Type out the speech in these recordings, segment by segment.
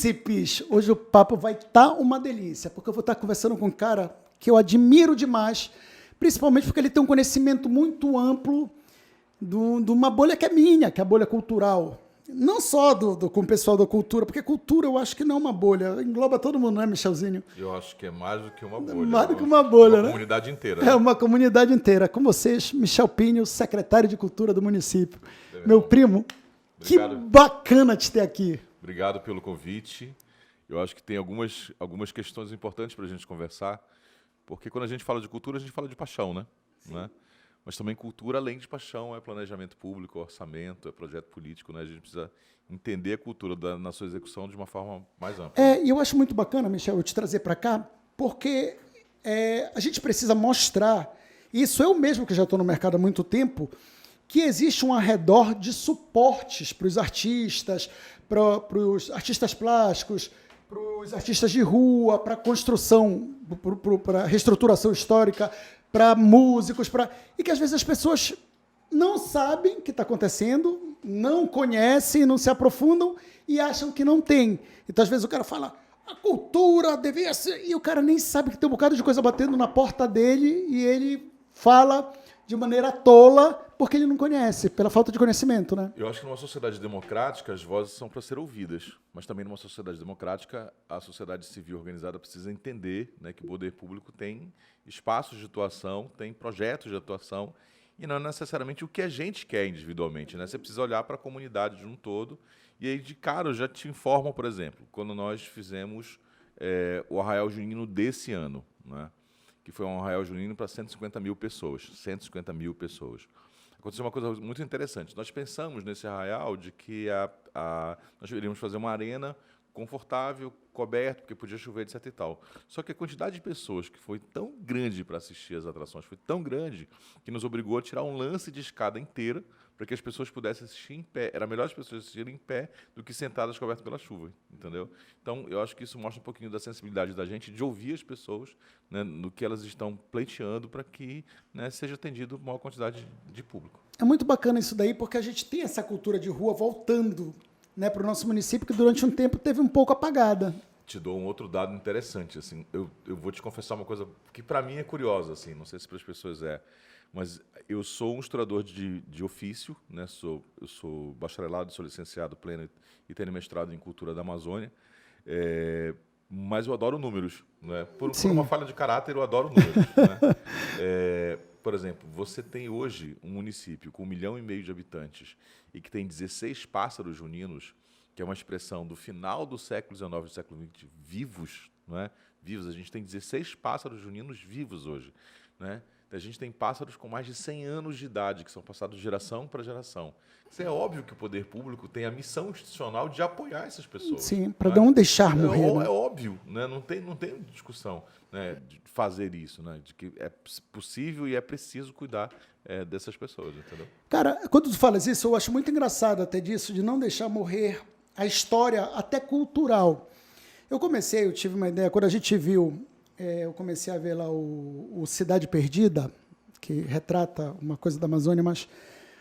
Munícipes, hoje o papo vai estar uma delícia, porque eu vou estar conversando com um cara que eu admiro demais, principalmente porque ele tem um conhecimento muito amplo de uma bolha que é minha, que é a bolha cultural. Não só com o pessoal da cultura, porque cultura eu acho que não é uma bolha, engloba todo mundo, não é, Michelzinho? Eu acho que é mais do que uma bolha. Mais do que uma bolha, uma né? comunidade inteira. É Né? uma comunidade inteira. Com vocês, Michel Pinho, secretário de Cultura do município. Meu primo, Obrigado. que bacana te ter aqui. Obrigado pelo convite. Eu acho que tem algumas questões importantes para a gente conversar, porque quando a gente fala de cultura, a gente fala de paixão, né? Mas também cultura, além de paixão, é planejamento público, orçamento, é projeto político, né? A gente precisa entender a cultura na sua execução de uma forma mais ampla. E eu acho muito bacana, Michel, eu te trazer para cá, porque a gente precisa mostrar, isso eu mesmo que já estou no mercado há muito tempo, que existe um arredor de suportes para os artistas plásticos, para os artistas de rua, para a construção, para a reestruturação histórica, para músicos, e que às vezes as pessoas não sabem o que está acontecendo, não conhecem, não se aprofundam e acham que não tem. Então, às vezes, o cara fala, a cultura devia ser... E o cara nem sabe que tem um bocado de coisa batendo na porta dele e ele fala de maneira tola porque ele não conhece, pela falta de conhecimento, né? Eu acho que numa sociedade democrática as vozes são para ser ouvidas, mas também numa sociedade democrática a sociedade civil organizada precisa entender, né, que o poder público tem espaços de atuação, tem projetos de atuação e não é necessariamente o que a gente quer individualmente, né? Você precisa olhar para a comunidade de um todo e aí de cara eu já te informo, por exemplo, quando nós fizemos o Arraial Junino desse ano, né? Que foi um Arraial Junino para 150 mil pessoas. 150 mil pessoas. Aconteceu uma coisa muito interessante. Nós pensamos nesse arraial de que nós iríamos fazer uma arena confortável, coberta, porque podia chover, etc e tal. Só que a quantidade de pessoas que foi tão grande para assistir as atrações foi tão grande que nos obrigou a tirar um lance de escada inteira para que as pessoas pudessem assistir em pé. Era melhor as pessoas assistirem em pé do que sentadas cobertas pela chuva, entendeu? Então, eu acho que isso mostra um pouquinho da sensibilidade da gente de ouvir as pessoas, né, no que elas estão pleiteando para que, né, seja atendido maior quantidade de público. É muito bacana isso daí, porque a gente tem essa cultura de rua voltando, né, para o nosso município, que durante um tempo teve um pouco apagada. Te dou um outro dado interessante. Assim, eu vou te confessar uma coisa que, para mim, é curiosa. Assim, não sei se para as pessoas é. Mas eu sou um historiador de ofício, né? Eu sou bacharelado, sou licenciado pleno e tenho mestrado em cultura da Amazônia. Mas eu adoro números. Né? Por uma falha de caráter, eu adoro números. Né? Por exemplo, você tem hoje um município com 1,5 milhão de habitantes e que tem 16 pássaros juninos, que é uma expressão do final do século XIX e do século XX, vivos, não é? Vivos. A gente tem 16 pássaros juninos vivos hoje. Né? A gente tem pássaros com mais de 100 anos de idade, que são passados de geração para geração. Isso é óbvio que o poder público tem a missão institucional de apoiar essas pessoas. Sim, para não deixar morrer. É óbvio, né? Não tem discussão, né, de fazer isso, né? De que é possível e é preciso cuidar dessas pessoas, entendeu? Cara, quando tu falas isso, eu acho muito engraçado até disso, de não deixar morrer a história até cultural. Eu tive uma ideia, quando a gente viu... eu comecei a ver lá o Cidade Perdida, que retrata uma coisa da Amazônia, mas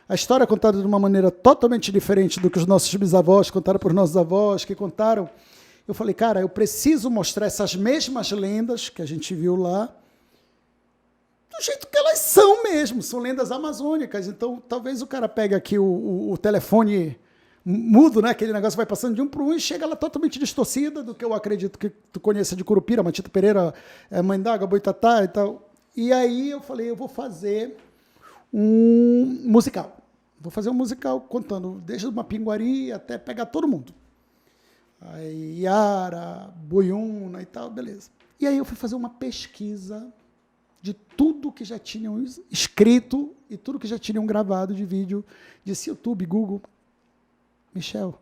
a história é contada de uma maneira totalmente diferente do que os nossos bisavós contaram por nossos avós, que contaram. Eu falei, cara, eu preciso mostrar essas mesmas lendas que a gente viu lá, do jeito que elas são mesmo, são lendas amazônicas. Então, talvez o cara pegue aqui o telefone mudo, né? Aquele negócio vai passando de um para um e chega lá totalmente distorcida do que eu acredito que tu conheça de Curupira, Matita Pereira, Mãe d'Água, Boitatá e tal. E aí eu falei, eu vou fazer um musical. Vou fazer um musical contando desde uma Pinguari até pegar todo mundo. Aí Yara, Boiuna e tal, beleza. E aí eu fui fazer uma pesquisa de tudo que já tinham escrito e tudo que já tinham gravado de vídeo, disse YouTube, Google. Michel,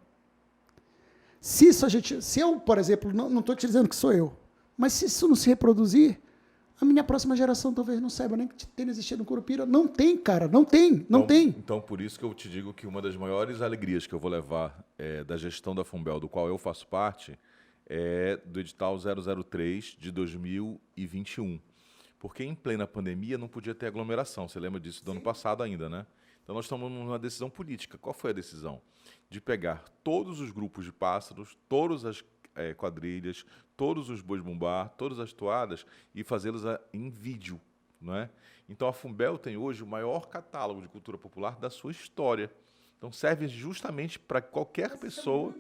se eu, por exemplo, não estou te dizendo que sou eu, mas se isso não se reproduzir, a minha próxima geração talvez não saiba nem que tenha existido no Curupira. Não tem, cara, não tem. Então, por isso que eu te digo que uma das maiores alegrias que eu vou levar da gestão da Funbel, do qual eu faço parte, é do edital 003 de 2021. Porque em plena pandemia não podia ter aglomeração. Você lembra disso do ano passado ainda, né? Então, nós estamos numa decisão política. Qual foi a decisão? De pegar todos os grupos de pássaros, todas quadrilhas, todos os bois bumbá, todas as toadas, e fazê-las em vídeo, não é? Então, a Fumbel tem hoje o maior catálogo de cultura popular da sua história. Então, serve justamente para qualquer pessoa,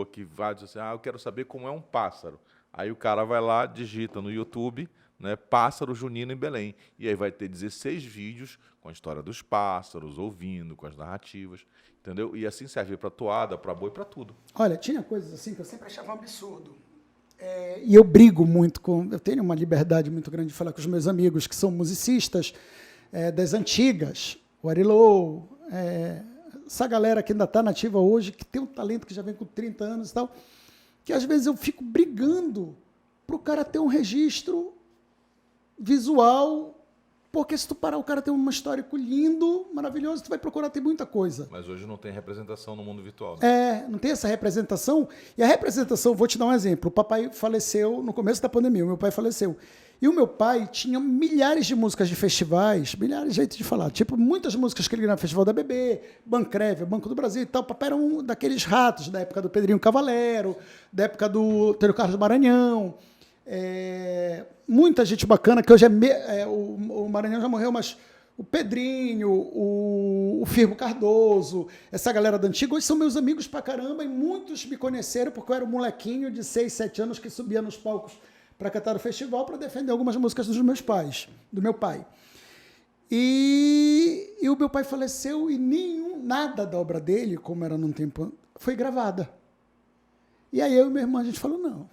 que vai dizer assim, eu quero saber como é um pássaro. Aí o cara vai lá, digita no YouTube, né, pássaro junino em Belém. E aí vai ter 16 vídeos com a história dos pássaros, ouvindo, com as narrativas, entendeu? E assim serve para toada, para boi, para tudo. Olha, tinha coisas assim que eu sempre achava um absurdo. E eu brigo muito com... Eu tenho uma liberdade muito grande de falar com os meus amigos que são musicistas das antigas, o Arilou, essa galera que ainda está nativa hoje, que tem um talento que já vem com 30 anos e tal, que às vezes eu fico brigando para o cara ter um registro visual, porque se tu parar, o cara tem um histórico lindo, maravilhoso, tu vai procurar ter muita coisa. Mas hoje não tem representação no mundo virtual. Né? Não tem essa representação. E a representação, vou te dar um exemplo. O papai faleceu no começo da pandemia, o meu pai faleceu. E o meu pai tinha milhares de músicas de festivais, milhares de jeitos de falar, tipo muitas músicas que ele gravou no Festival da BB, Bancreve, Banco do Brasil e tal. O papai era um daqueles ratos da época do Pedrinho Cavalero, da época do Antônio Carlos Maranhão. Muita gente bacana, que hoje o Maranhão já morreu, mas o Pedrinho, o Firmo Cardoso, essa galera da antiga, hoje são meus amigos pra caramba, e muitos me conheceram porque eu era um molequinho de 6, 7 anos que subia nos palcos para cantar no festival, para defender algumas músicas dos meus pais, do meu pai. E o meu pai faleceu e nada da obra dele, como era num tempo, foi gravada. E aí eu e minha irmã, a gente falou, não,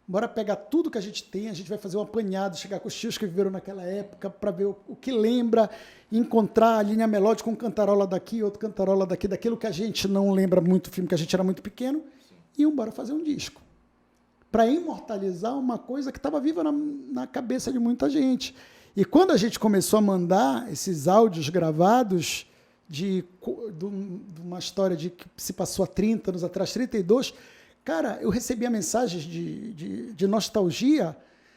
bora pegar tudo que a gente tem, a gente vai fazer um apanhado, chegar com os tios que viveram naquela época, para ver o que lembra, encontrar a linha melódica, um cantarola daqui, outro cantarola daqui, daquilo que a gente não lembra muito, filme que a gente era muito pequeno, e bora fazer um disco. Para imortalizar uma coisa que estava viva na cabeça de muita gente. E quando a gente começou a mandar esses áudios gravados de uma história que se passou há 30 anos atrás, 32, cara, eu recebia mensagens de nostalgia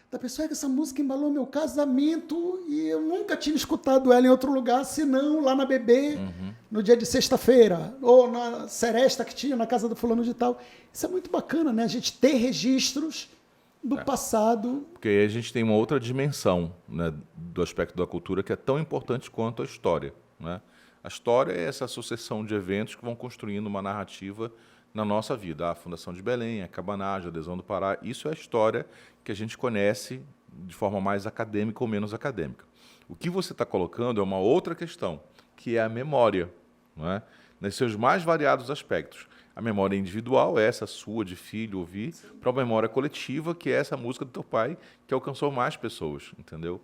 da pessoa que essa música embalou meu casamento e eu nunca tinha escutado ela em outro lugar, senão lá na BB, no dia de sexta-feira, ou na seresta que tinha na casa do fulano de tal. Isso é muito bacana, né? A gente ter registros do passado. Porque aí a gente tem uma outra dimensão, né, do aspecto da cultura que é tão importante quanto a história. Né? A história é essa sucessão de eventos que vão construindo uma narrativa na nossa vida. A Fundação de Belém, a Cabanagem, a Adesão do Pará, isso é a história que a gente conhece de forma mais acadêmica ou menos acadêmica. O que você está colocando é uma outra questão, que é a memória, não é? Nos seus mais variados aspectos. A memória individual é essa sua, de filho, ouvir, para a memória coletiva, que é essa música do teu pai, que alcançou mais pessoas, entendeu?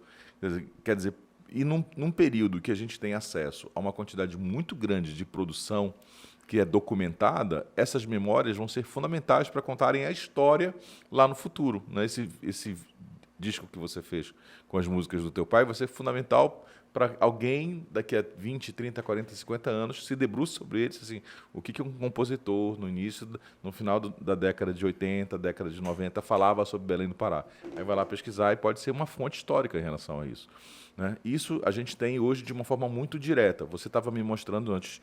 Quer dizer, e num período que a gente tem acesso a uma quantidade muito grande de produção que é documentada, essas memórias vão ser fundamentais para contarem a história lá no futuro. Né? Esse disco que você fez com as músicas do teu pai vai ser fundamental para alguém daqui a 20, 30, 40, 50 anos se debruce sobre eles, assim, o que um compositor no final da década de 80, década de 90, falava sobre Belém do Pará. Aí vai lá pesquisar e pode ser uma fonte histórica em relação a isso. Né? Isso a gente tem hoje de uma forma muito direta. Você estava me mostrando antes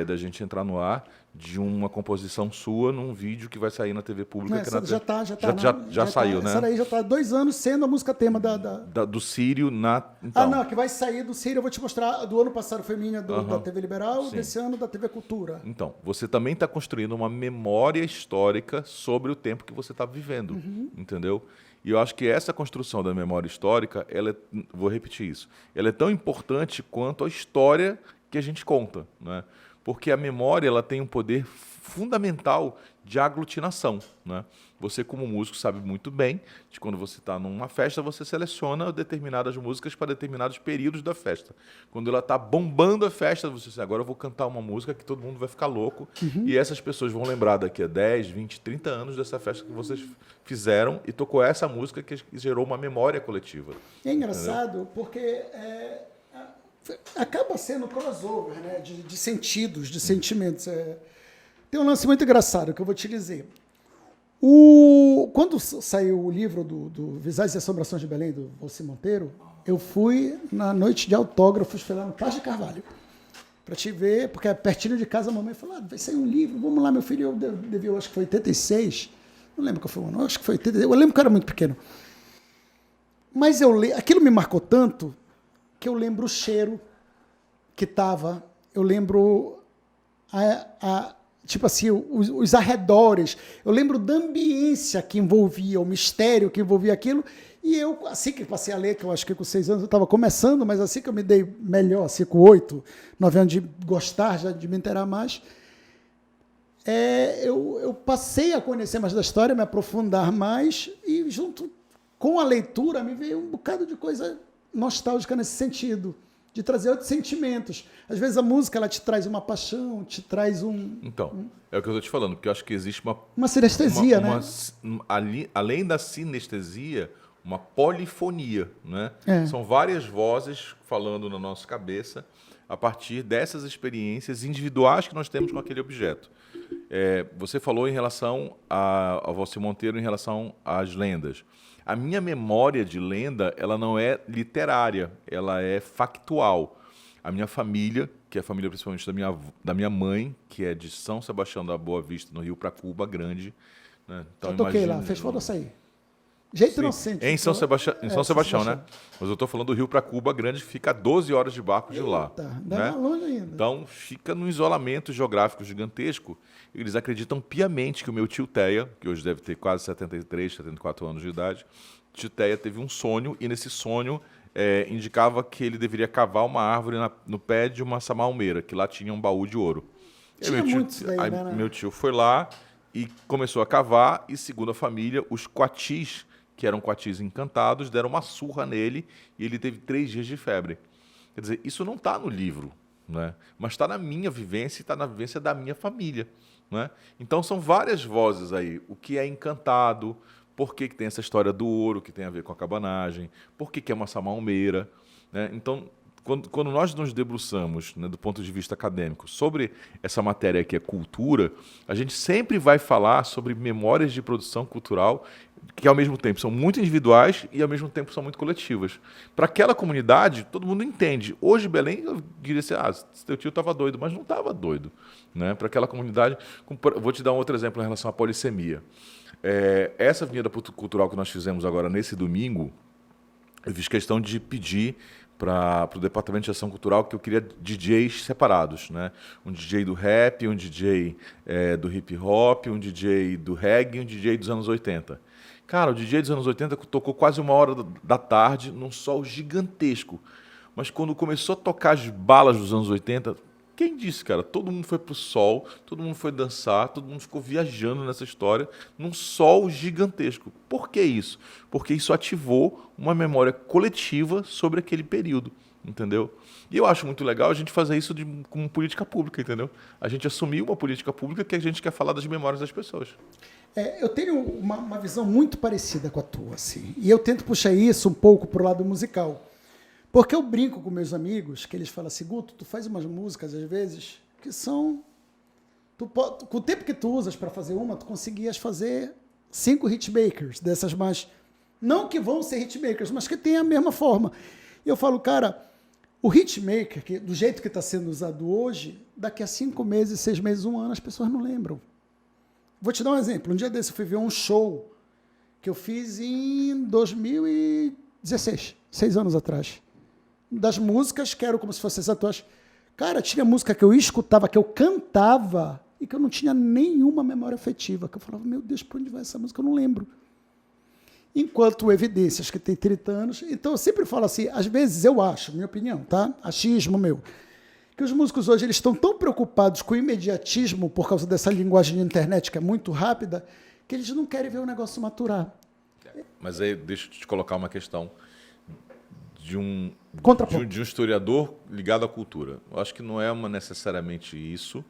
da gente entrar no ar de uma composição sua num vídeo que vai sair na TV Pública. Já saiu, né? Essa daí já está há 2 anos sendo a música tema do Sírio Então. Não, que vai sair do Sírio, eu vou te mostrar. Do ano passado foi minha da TV Liberal, sim. Desse ano da TV Cultura. Então, você também está construindo uma memória histórica sobre o tempo que você está vivendo, entendeu? E eu acho que essa construção da memória histórica, vou repetir isso, ela é tão importante quanto a história que a gente conta, né? Porque a memória ela tem um poder fundamental de aglutinação, né? Você, como músico, sabe muito bem de quando você está numa festa, você seleciona determinadas músicas para determinados períodos da festa. Quando ela está bombando a festa, você diz, agora eu vou cantar uma música que todo mundo vai ficar louco, e essas pessoas vão lembrar daqui a 10, 20, 30 anos dessa festa que vocês fizeram e tocou essa música que gerou uma memória coletiva. É engraçado, entendeu? Porque acaba sendo crossover, né? de sentidos, de sentimentos. Tem um lance muito engraçado que eu vou te dizer. Quando saiu o livro do Visagem e Assombrações de Belém, do Valci Monteiro, eu fui na noite de autógrafos, fui lá no Paz de Carvalho. Para te ver, porque é pertinho de casa, a mamãe falou, vai sair um livro, vamos lá, meu filho, eu devia, eu acho que foi 86, não lembro qual foi o ano, acho que foi 86, eu lembro que eu era muito pequeno. Mas aquilo me marcou tanto que eu lembro o cheiro que estava, eu lembro tipo assim, os arredores, eu lembro da ambiência que envolvia, o mistério que envolvia aquilo, e eu, assim que passei a ler, que eu acho que com 6 anos eu estava começando, mas assim que eu me dei melhor, assim com 8, 9 anos de gostar, já de me inteirar mais, eu passei a conhecer mais da história, me aprofundar mais, e junto com a leitura me veio um bocado de coisa nostálgica nesse sentido, de trazer outros sentimentos. Às vezes a música ela te traz uma paixão, te traz um... Então, é o que eu estou te falando, porque eu acho que existe uma sinestesia, né? Além da sinestesia, uma polifonia, né? É. São várias vozes falando na nossa cabeça a partir dessas experiências individuais que nós temos com aquele objeto. Você falou em relação ao Valcir Monteiro, em relação às lendas. A minha memória de lenda, ela não é literária, ela é factual. A minha família, que é a família principalmente da minha mãe, que é de São Sebastião da Boa Vista, no Rio Pracuba, grande. Né? Então, eu toquei lá, Festival do Açaí. Jeito Sim, inocente. em São Sebastião, né? Mas eu estou falando do Rio Pracuba, grande, fica a 12 horas de barco de lá. Né? Longe ainda. Então, fica num isolamento geográfico gigantesco. Eles acreditam piamente que o meu tio Teia, que hoje deve ter quase 73, 74 anos de idade, tio Teia teve um sonho, e nesse sonho indicava que ele deveria cavar uma árvore no pé de uma samalmeira, que lá tinha um baú de ouro. Tinha muitos daí, né? Meu tio foi lá e começou a cavar, e segundo a família, os quatis, que eram quatis encantados, deram uma surra nele e ele teve 3 dias de febre. Quer dizer, isso não está no livro, né? Mas está na minha vivência e está na vivência da minha família, né? Então são várias vozes aí. O que é encantado, por que tem essa história do ouro, que tem a ver com a cabanagem, por que é uma samalmeira, né? Então, quando nós nos debruçamos, né, do ponto de vista acadêmico, sobre essa matéria que é cultura, a gente sempre vai falar sobre memórias de produção cultural que, ao mesmo tempo, são muito individuais e, ao mesmo tempo, são muito coletivas. Para aquela comunidade, todo mundo entende. Hoje, Belém, eu diria assim, teu tio estava doido, mas não estava doido, né? Para aquela comunidade... Vou te dar um outro exemplo em relação à polissemia. Essa avenida cultural que nós fizemos agora, nesse domingo, eu fiz questão de pedir para o Departamento de Ação Cultural que eu queria DJs separados, né? Um DJ do rap, um DJ do hip hop, um DJ do reggae e um DJ dos anos 80. Cara, o DJ dos anos 80 tocou quase 1h da tarde num sol gigantesco. Mas quando começou a tocar as balas dos anos 80, quem disse, cara? Todo mundo foi pro sol, todo mundo foi dançar, todo mundo ficou viajando nessa história num sol gigantesco. Por que isso? Porque isso ativou uma memória coletiva sobre aquele período, entendeu? E eu acho muito legal a gente fazer isso como política pública, entendeu? A gente assumir uma política pública que a gente quer falar das memórias das pessoas. Eu tenho uma visão muito parecida com a tua, assim, e eu tento puxar isso um pouco pro lado musical. Porque eu brinco com meus amigos, que eles falam assim, Guto, tu faz umas músicas, às vezes, que são... com o tempo que tu usas para fazer uma, tu conseguias fazer 5 hitmakers, dessas mais... Não que vão ser hitmakers, mas que tem a mesma forma. E eu falo, cara, o hitmaker, que, do jeito que está sendo usado hoje, daqui a 5 meses, 6 meses, 1 ano, as pessoas não lembram. Vou te dar um exemplo. Um dia desse eu fui ver um show que eu fiz em 2016, 6 anos atrás. Das músicas que eram como se fossem atuais. Cara, tinha música que eu escutava, que eu cantava e que eu não tinha nenhuma memória afetiva. Que eu falava, meu Deus, para onde vai essa música? Eu não lembro. Enquanto Evidências, que tem 30 anos... Então, eu sempre falo assim, às vezes eu acho, minha opinião, tá? Achismo meu, que os músicos hoje eles estão tão preocupados com o imediatismo por causa dessa linguagem de internet que é muito rápida, que eles não querem ver o negócio maturar. Mas aí, deixa eu te colocar uma questão de um historiador ligado à cultura. Eu acho que não é necessariamente isso,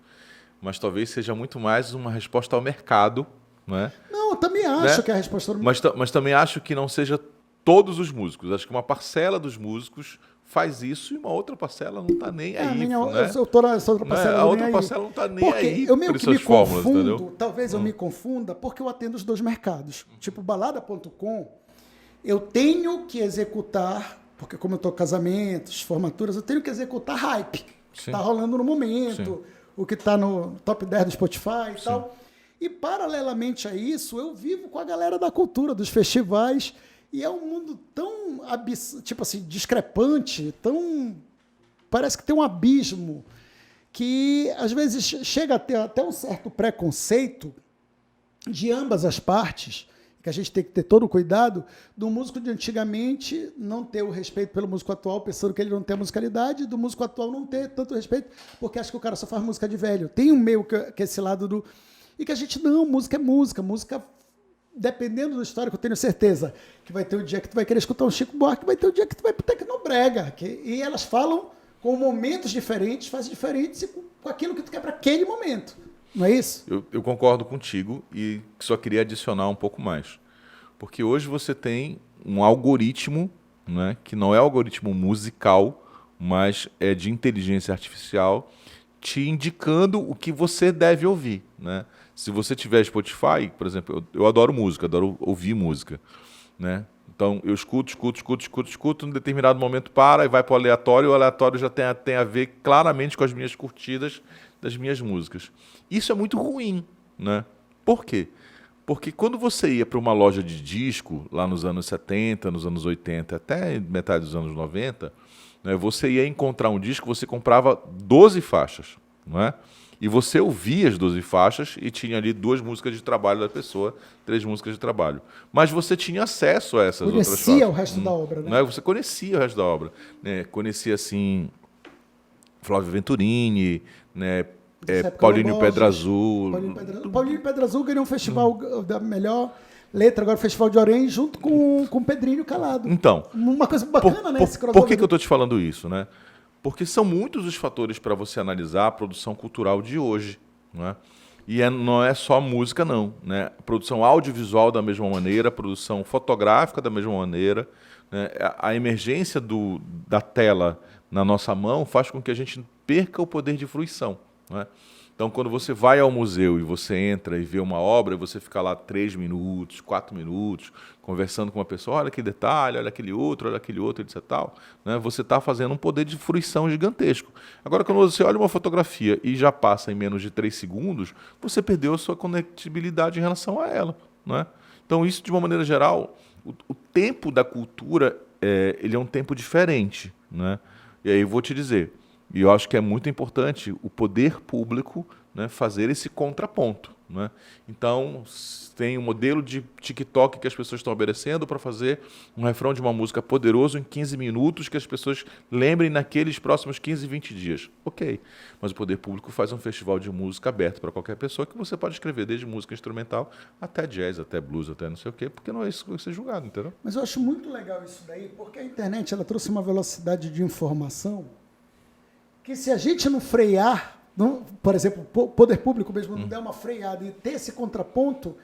mas talvez seja muito mais uma resposta ao mercado, não é? Não, eu também acho que é a resposta ao mercado. Mas também acho que não seja todos os músicos. Acho que uma parcela dos músicos faz isso e uma outra parcela não está nem aí. Eu tô nessa outra parcela. A outra parcela não está nem porque aí. Eu meio que me fórmulas, confundo, entendeu? Talvez eu me confunda, porque eu atendo os dois mercados. Tipo, balada.com, eu tenho que executar, porque como eu estou casamentos, formaturas, eu tenho que executar hype. que Sim. está rolando no momento, Sim. o que está no top 10 do Spotify e Sim. tal. E, paralelamente a isso, eu vivo com a galera da cultura, dos festivais, e é um mundo tão, tipo assim, discrepante, tão... Parece que tem um abismo que, às vezes, chega a ter até um certo preconceito de ambas as partes, que a gente tem que ter todo o cuidado, do músico de antigamente não ter o respeito pelo músico atual, pensando que ele não tem a musicalidade, e do músico atual não ter tanto respeito, porque acha que o cara só faz música de velho. Tem um meio que esse lado do... E que a gente, não, música é música, música, dependendo da história, que eu tenho certeza que vai ter o dia que tu vai querer escutar um Chico Buarque, vai ter o dia que tu vai pro Tecnobrega, e elas falam com momentos diferentes, fases diferentes, e com aquilo que tu quer para aquele momento. Não é isso? Eu concordo contigo e só queria adicionar um pouco mais. Porque hoje você tem um algoritmo, né, que não é algoritmo musical, mas é de inteligência artificial, te indicando o que você deve ouvir. Né? Se você tiver Spotify, por exemplo, eu adoro música, adoro ouvir música. Né? Então eu escuto, em determinado momento para e vai para o aleatório já tem a ver claramente com as minhas curtidas das minhas músicas. Isso é muito ruim, né? Por quê? Porque quando você ia para uma loja de disco, lá nos anos 70, nos anos 80, até metade dos anos 90, né, você ia encontrar um disco, você comprava 12 faixas, não é? E você ouvia as 12 faixas e tinha ali 2 músicas de trabalho da pessoa, 3 músicas de trabalho. Mas você tinha acesso a essas outras faixas. Conhecia o resto da obra, né? Não é? Você conhecia o resto da obra. Né? Conhecia, assim, Flávio Venturini, né? Paulinho Pedra Azul. Paulinho Pedra Azul ganhou um festival da melhor letra, agora o Festival de Orem, junto com o Pedrinho Calado. Então, uma coisa bacana, né? Esse por que eu estou te falando isso, né? Porque são muitos os fatores para você analisar a produção cultural de hoje, né? E não é só música, não. Né? A produção audiovisual da mesma maneira, a produção fotográfica da mesma maneira. Né? A emergência da tela na nossa mão faz com que a gente perca o poder de fruição. Né? Então, quando você vai ao museu e você entra e vê uma obra, você fica lá 3 minutos, 4 minutos, conversando com uma pessoa, olha que detalhe, olha aquele outro, etc. Tal, né? Você está fazendo um poder de fruição gigantesco. Agora, quando você olha uma fotografia e já passa em menos de 3 segundos, você perdeu a sua conectibilidade em relação a ela. Né? Então, isso, de uma maneira geral, o tempo da cultura ele é um tempo diferente. Né? E aí eu vou te dizer, e eu acho que é muito importante o poder público, né, fazer esse contraponto. Né? Então, tem um modelo de TikTok que as pessoas estão oferecendo para fazer um refrão de uma música poderoso em 15 minutos que as pessoas lembrem naqueles próximos 15, 20 dias. Ok, mas o poder público faz um festival de música aberto para qualquer pessoa que você pode escrever desde música instrumental até jazz, até blues, até não sei o quê, porque não é isso que vai ser julgado, entendeu? Mas eu acho muito legal isso daí, porque a internet ela trouxe uma velocidade de informação que, se a gente não frear, por exemplo, o poder público mesmo não der uma freada e ter esse contraponto,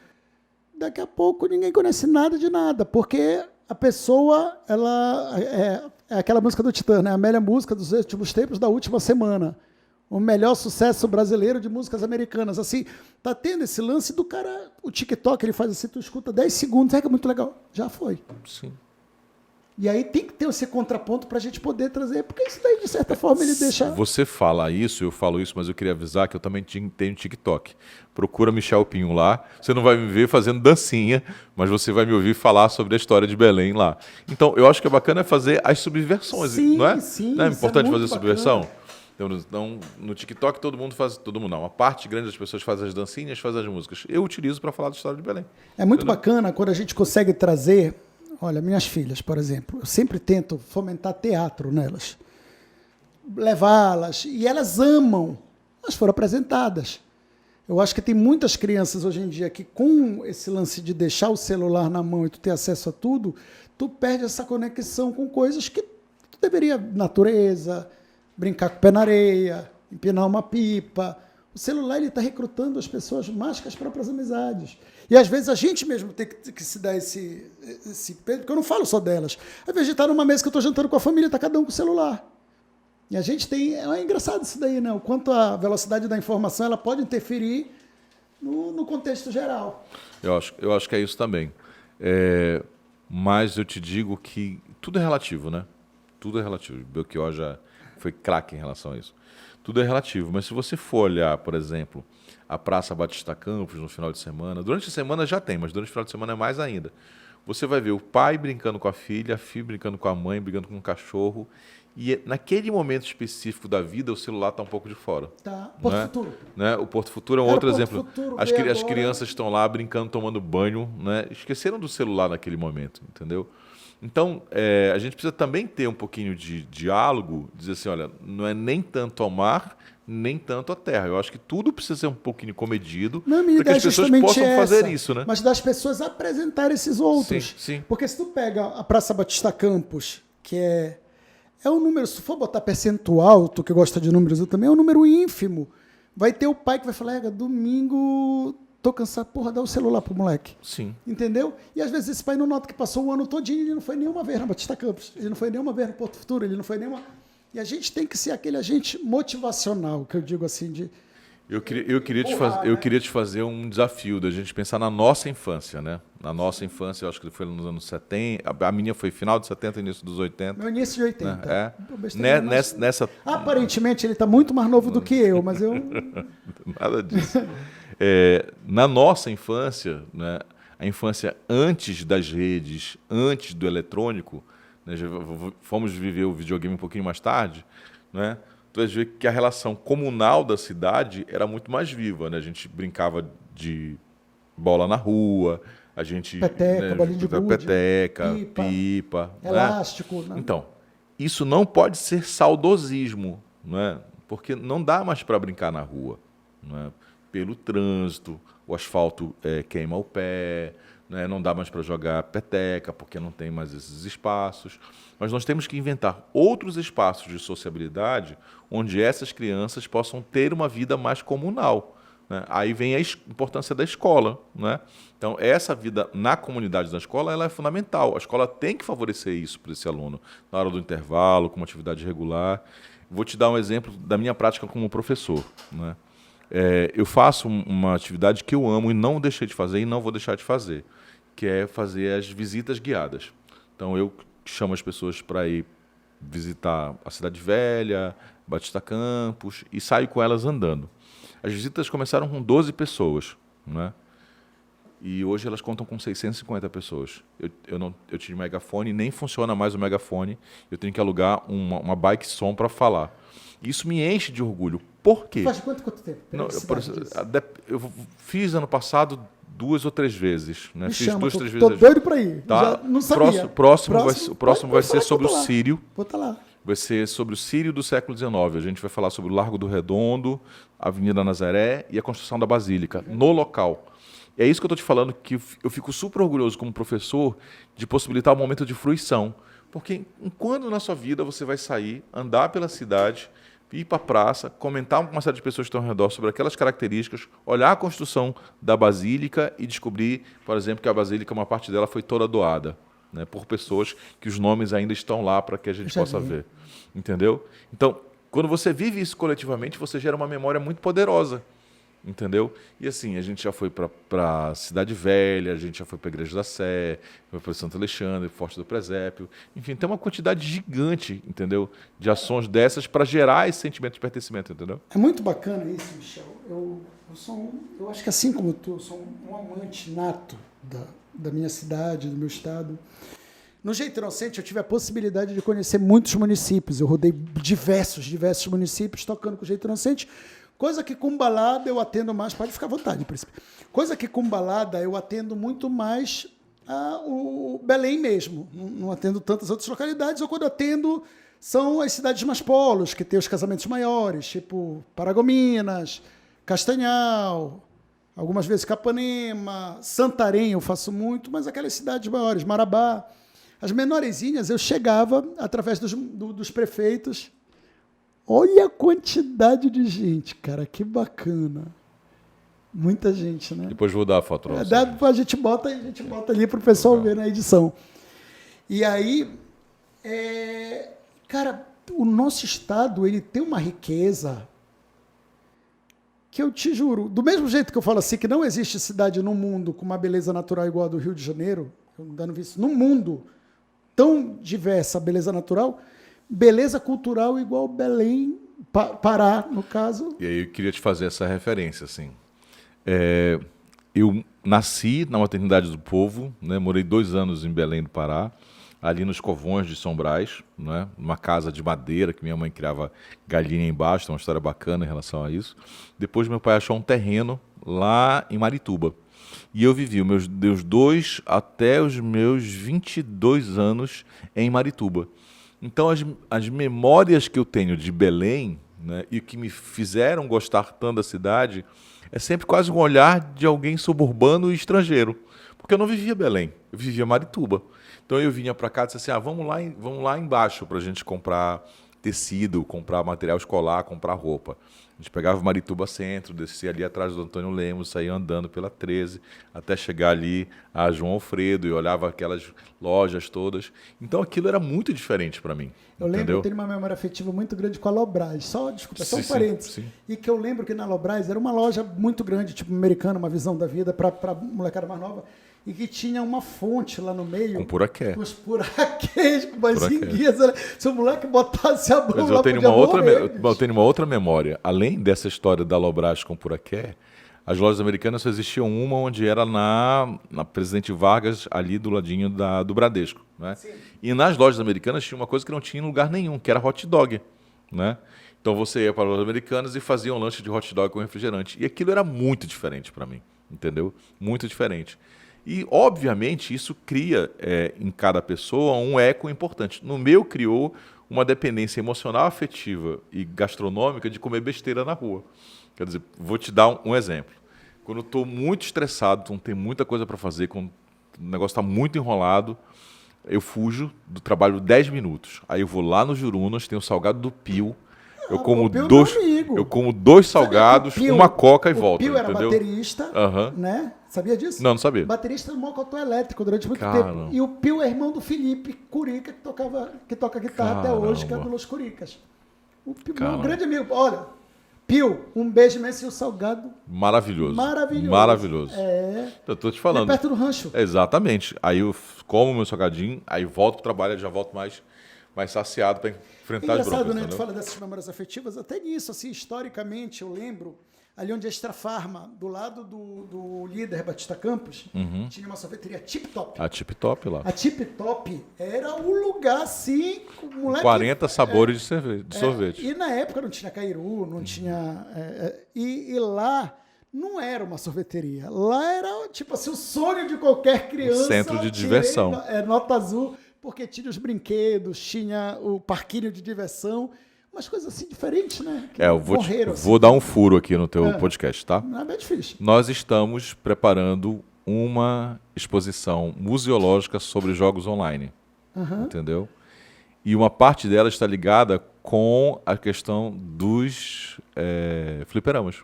daqui a pouco ninguém conhece nada de nada, porque a pessoa, ela é aquela música do Titã, né? A melhor música dos últimos tempos da última semana. O melhor sucesso brasileiro de músicas americanas. Assim, tá tendo esse lance do cara, o TikTok, ele faz assim, tu escuta 10 segundos, é que é muito legal. Já foi. Sim. E aí tem que ter esse contraponto para a gente poder trazer, porque isso daí, de certa forma, ele deixa... Você fala isso, eu falo isso, mas eu queria avisar que eu também tenho TikTok. Procura Michel Pinho lá. Você não vai me ver fazendo dancinha, mas você vai me ouvir falar sobre a história de Belém lá. Então, eu acho que é bacana fazer as subversões, sim, não é? Sim, não é importante fazer bacana. subversão? Então, no TikTok todo mundo faz, todo mundo não, uma parte grande das pessoas faz as dancinhas, faz as músicas. Eu utilizo para falar da história de Belém. É muito bacana quando a gente consegue trazer... Olha, minhas filhas, por exemplo, eu sempre tento fomentar teatro nelas. Levá-las, e elas amam. Elas foram apresentadas. Eu acho que tem muitas crianças hoje em dia que, com esse lance de deixar o celular na mão e tu ter acesso a tudo, tu perde essa conexão com coisas que tu deveria, natureza, brincar com o pé na areia, empinar uma pipa. O celular está recrutando as pessoas mais que as próprias amizades. E às vezes a gente mesmo tem que se dar esse peso, porque eu não falo só delas. Às vezes a gente está numa mesa que eu estou jantando com a família, está cada um com o celular. E a gente tem... É engraçado isso daí, né? O quanto a velocidade da informação ela pode interferir no contexto geral. Eu acho que é isso também. Mas eu te digo que tudo é relativo, né? Tudo é relativo. Belchior foi craque em relação a isso. Tudo é relativo, mas se você for olhar, por exemplo, a Praça Batista Campos no final de semana, durante a semana já tem, mas durante o final de semana é mais ainda. Você vai ver o pai brincando com a filha brincando com a mãe, brigando com o cachorro, e naquele momento específico da vida, o celular está um pouco de fora. Tá. Porto Futuro. Né? O Porto Futuro é um Cara, outro Porto exemplo. Futuro As veio agora. crianças estão lá brincando, tomando banho, né? Esqueceram do celular naquele momento, entendeu? Então, a gente precisa também ter um pouquinho de diálogo, dizer assim, olha, não é nem tanto ao mar, nem tanto à terra. Eu acho que tudo precisa ser um pouquinho comedido para que as pessoas possam fazer isso, né? Mas das pessoas apresentarem esses outros. Sim. Porque se tu pega a Praça Batista Campos, que é um número, se tu for botar percentual, tu que gosta de números, eu também, é um número ínfimo. Vai ter o pai que vai falar, domingo, tô cansado, porra, dá o celular pro moleque. Sim. Entendeu? E às vezes esse pai não nota que passou o ano todinho e ele não foi nenhuma vez na Batista Campos, ele não foi nenhuma vez no Porto Futuro, ele não foi nenhuma... E a gente tem que ser aquele agente motivacional, que eu digo assim, de... Eu queria te fazer um desafio da gente pensar na nossa infância, né? Na nossa infância, eu acho que foi nos anos 70, a minha foi final de 70, início dos 80. Meu início de 80. Né? Nessa... Aparentemente ele está muito mais novo do que eu, mas eu... Nada disso. Na nossa infância, né? A infância antes das redes, antes do eletrônico, né? Fomos viver o videogame um pouquinho mais tarde, né? Tu vai ver que a relação comunal da cidade era muito mais viva, né? A gente brincava de bola na rua, a gente... Peteca, bolinha de gude, peteca, pipa, elástico. Né? Então, isso não pode ser saudosismo, né? Porque não dá mais para brincar na rua, né? Pelo trânsito, o asfalto queima o pé, né? Não dá mais para jogar peteca, porque não tem mais esses espaços. Mas nós temos que inventar outros espaços de sociabilidade onde essas crianças possam ter uma vida mais comunal, né? Aí vem a importância da escola, né? Então, essa vida na comunidade da escola ela é fundamental. A escola tem que favorecer isso para esse aluno, na hora do intervalo, com uma atividade regular. Vou te dar um exemplo da minha prática como professor, né? Eu faço uma atividade que eu amo e não deixei de fazer e não vou deixar de fazer, que é fazer as visitas guiadas. Então, eu chamo as pessoas para ir visitar a Cidade Velha, Batista Campos, e saio com elas andando. As visitas começaram com 12 pessoas, né? E hoje elas contam com 650 pessoas. Eu tinha megafone, nem funciona mais o megafone, eu tenho que alugar uma bike som para falar. Isso me enche de orgulho. Por quê? Faz quanto tempo? Eu fiz ano passado 2 ou 3 vezes. Né? Fiz chama, 2 ou 3 tô vezes. Doido para ir. Tá? Já não sabia. O próximo vai ser sobre o Sírio. Vou estar lá. Vai ser sobre o Sírio do século XIX. A gente vai falar sobre o Largo do Redondo, a Avenida Nazaré e a construção da Basílica, no local. É isso que eu estou te falando, que eu fico super orgulhoso como professor de possibilitar um momento de fruição. Porque quando na sua vida você vai sair, andar pela cidade, ir para a praça, comentar com uma série de pessoas que estão ao redor sobre aquelas características, olhar a construção da Basílica e descobrir, por exemplo, que a Basílica, uma parte dela foi toda doada, né, por pessoas que os nomes ainda estão lá para que a gente possa ver. Entendeu? Então, quando você vive isso coletivamente, você gera uma memória muito poderosa. Entendeu? E assim, a gente já foi para Cidade Velha, a gente já foi para a Igreja da Sé, foi para Santo Alexandre, Forte do Presépio. Enfim, tem uma quantidade gigante, entendeu? De ações dessas para gerar esse sentimento de pertencimento, entendeu? É muito bacana isso, Michel. Eu acho que assim como tu, eu sou um amante nato da minha cidade, do meu estado. No Jeito Inocente, eu tive a possibilidade de conhecer muitos municípios. Eu rodei diversos municípios tocando com o Jeito Inocente. Coisa que com balada eu atendo mais, pode ficar à vontade, príncipe. Coisa que com balada eu atendo muito mais o Belém mesmo. Não atendo tantas outras localidades, ou quando atendo são as cidades mais polos, que tem os casamentos maiores, tipo Paragominas, Castanhal, algumas vezes Capanema, Santarém eu faço muito, mas aquelas cidades maiores, Marabá. As menorzinhas eu chegava através dos prefeitos. Olha a quantidade de gente, cara, que bacana. Muita gente, né? Depois vou dar a foto. A gente bota ali para o pessoal ver na edição. E aí, cara, o nosso estado, ele tem uma riqueza que eu te juro, do mesmo jeito que eu falo assim, que não existe cidade no mundo com uma beleza natural igual a do Rio de Janeiro, eu não vi isso, no mundo tão diversa a beleza natural, beleza cultural igual Belém, Pará, no caso. E aí eu queria te fazer essa referência, assim. Eu nasci na Maternidade do Povo, né? Morei 2 anos em Belém do Pará, ali nos Covões de São Brás, né? Numa casa de madeira que minha mãe criava galinha embaixo, tem uma história bacana em relação a isso. Depois meu pai achou um terreno lá em Marituba. E eu vivi os meus 2 até os meus 22 anos em Marituba. Então as memórias que eu tenho de Belém, né, e que me fizeram gostar tanto da cidade, é sempre quase um olhar de alguém suburbano e estrangeiro. Porque eu não vivia Belém, eu vivia Marituba. Então eu vinha para cá e disse assim, vamos lá embaixo para a gente comprar tecido, comprar material escolar, comprar roupa. A gente pegava Marituba Centro, descia ali atrás do Antônio Lemos, saía andando pela 13, até chegar ali a João Alfredo e olhava aquelas lojas todas. Então aquilo era muito diferente para mim. Eu lembro, entendeu? eu tenho uma memória afetiva muito grande com a Lobras. Desculpa, só um Sim, parênteses. sim. E que eu lembro que na Lobras era uma loja muito grande, tipo americana, uma visão da vida para molecada mais nova. E que tinha uma fonte lá no meio. Com puraquê. Com os puraquês, com umas Puraquê. enguias. Se o moleque botasse a mão Mas lá, eu tenho podia morrer, eu tenho uma outra memória. Além dessa história da Lobras com puraquê, as lojas americanas só existiam uma onde era na Presidente Vargas, ali do ladinho do Bradesco. Né? Sim. E nas lojas americanas tinha uma coisa que não tinha em lugar nenhum, que era hot dog. Né? Então você ia para as lojas americanas e fazia um lanche de hot dog com refrigerante. E aquilo era muito diferente para mim, entendeu? Muito diferente. E, obviamente, isso cria em cada pessoa um eco importante. No meu, criou uma dependência emocional, afetiva e gastronômica de comer besteira na rua. Quer dizer, vou te dar um exemplo. Quando eu estou muito estressado, não tem muita coisa para fazer, quando o negócio está muito enrolado, eu fujo do trabalho 10 minutos. Aí eu vou lá no Jurunas, tem o salgado do Pio. Eu como dois salgados, Pio, uma coca e volto. O Pio era entendeu? baterista, né? Sabia disso? Não sabia. Baterista do Mocotó Elétrico durante muito Caramba. tempo. E o Pio é irmão do Felipe Curica, que toca guitarra até hoje, que é do Los Curicas. O Pio é um grande amigo. Olha, Pio, um beijo imenso e o salgado. Maravilhoso. Maravilhoso. Eu tô te falando. É perto do rancho. Exatamente. Aí eu como meu salgadinho, aí volto pro trabalho, já volto mais saciado para enfrentar as broncas. Engraçado, né? Tu entendeu? fala dessas memórias afetivas, até nisso, assim, historicamente, eu lembro, ali onde a Extra Farma, do lado do líder Batista Campos, tinha uma sorveteria Tip Top. A Tip Top lá. A Tip Top era um lugar, assim, com moleque... 40 sabores de sorvete. E na época não tinha Cairu, não tinha... E lá não era uma sorveteria. Lá era, tipo assim, o sonho de qualquer criança. Centro de diversão. Nota azul, porque tinha os brinquedos, tinha o parquinho de diversão, umas coisas assim diferentes, né? Que Eu vou dar um furo aqui no teu podcast, tá? Não é bem difícil. Nós estamos preparando uma exposição museológica sobre jogos online, entendeu? E uma parte dela está ligada com a questão dos fliperamas.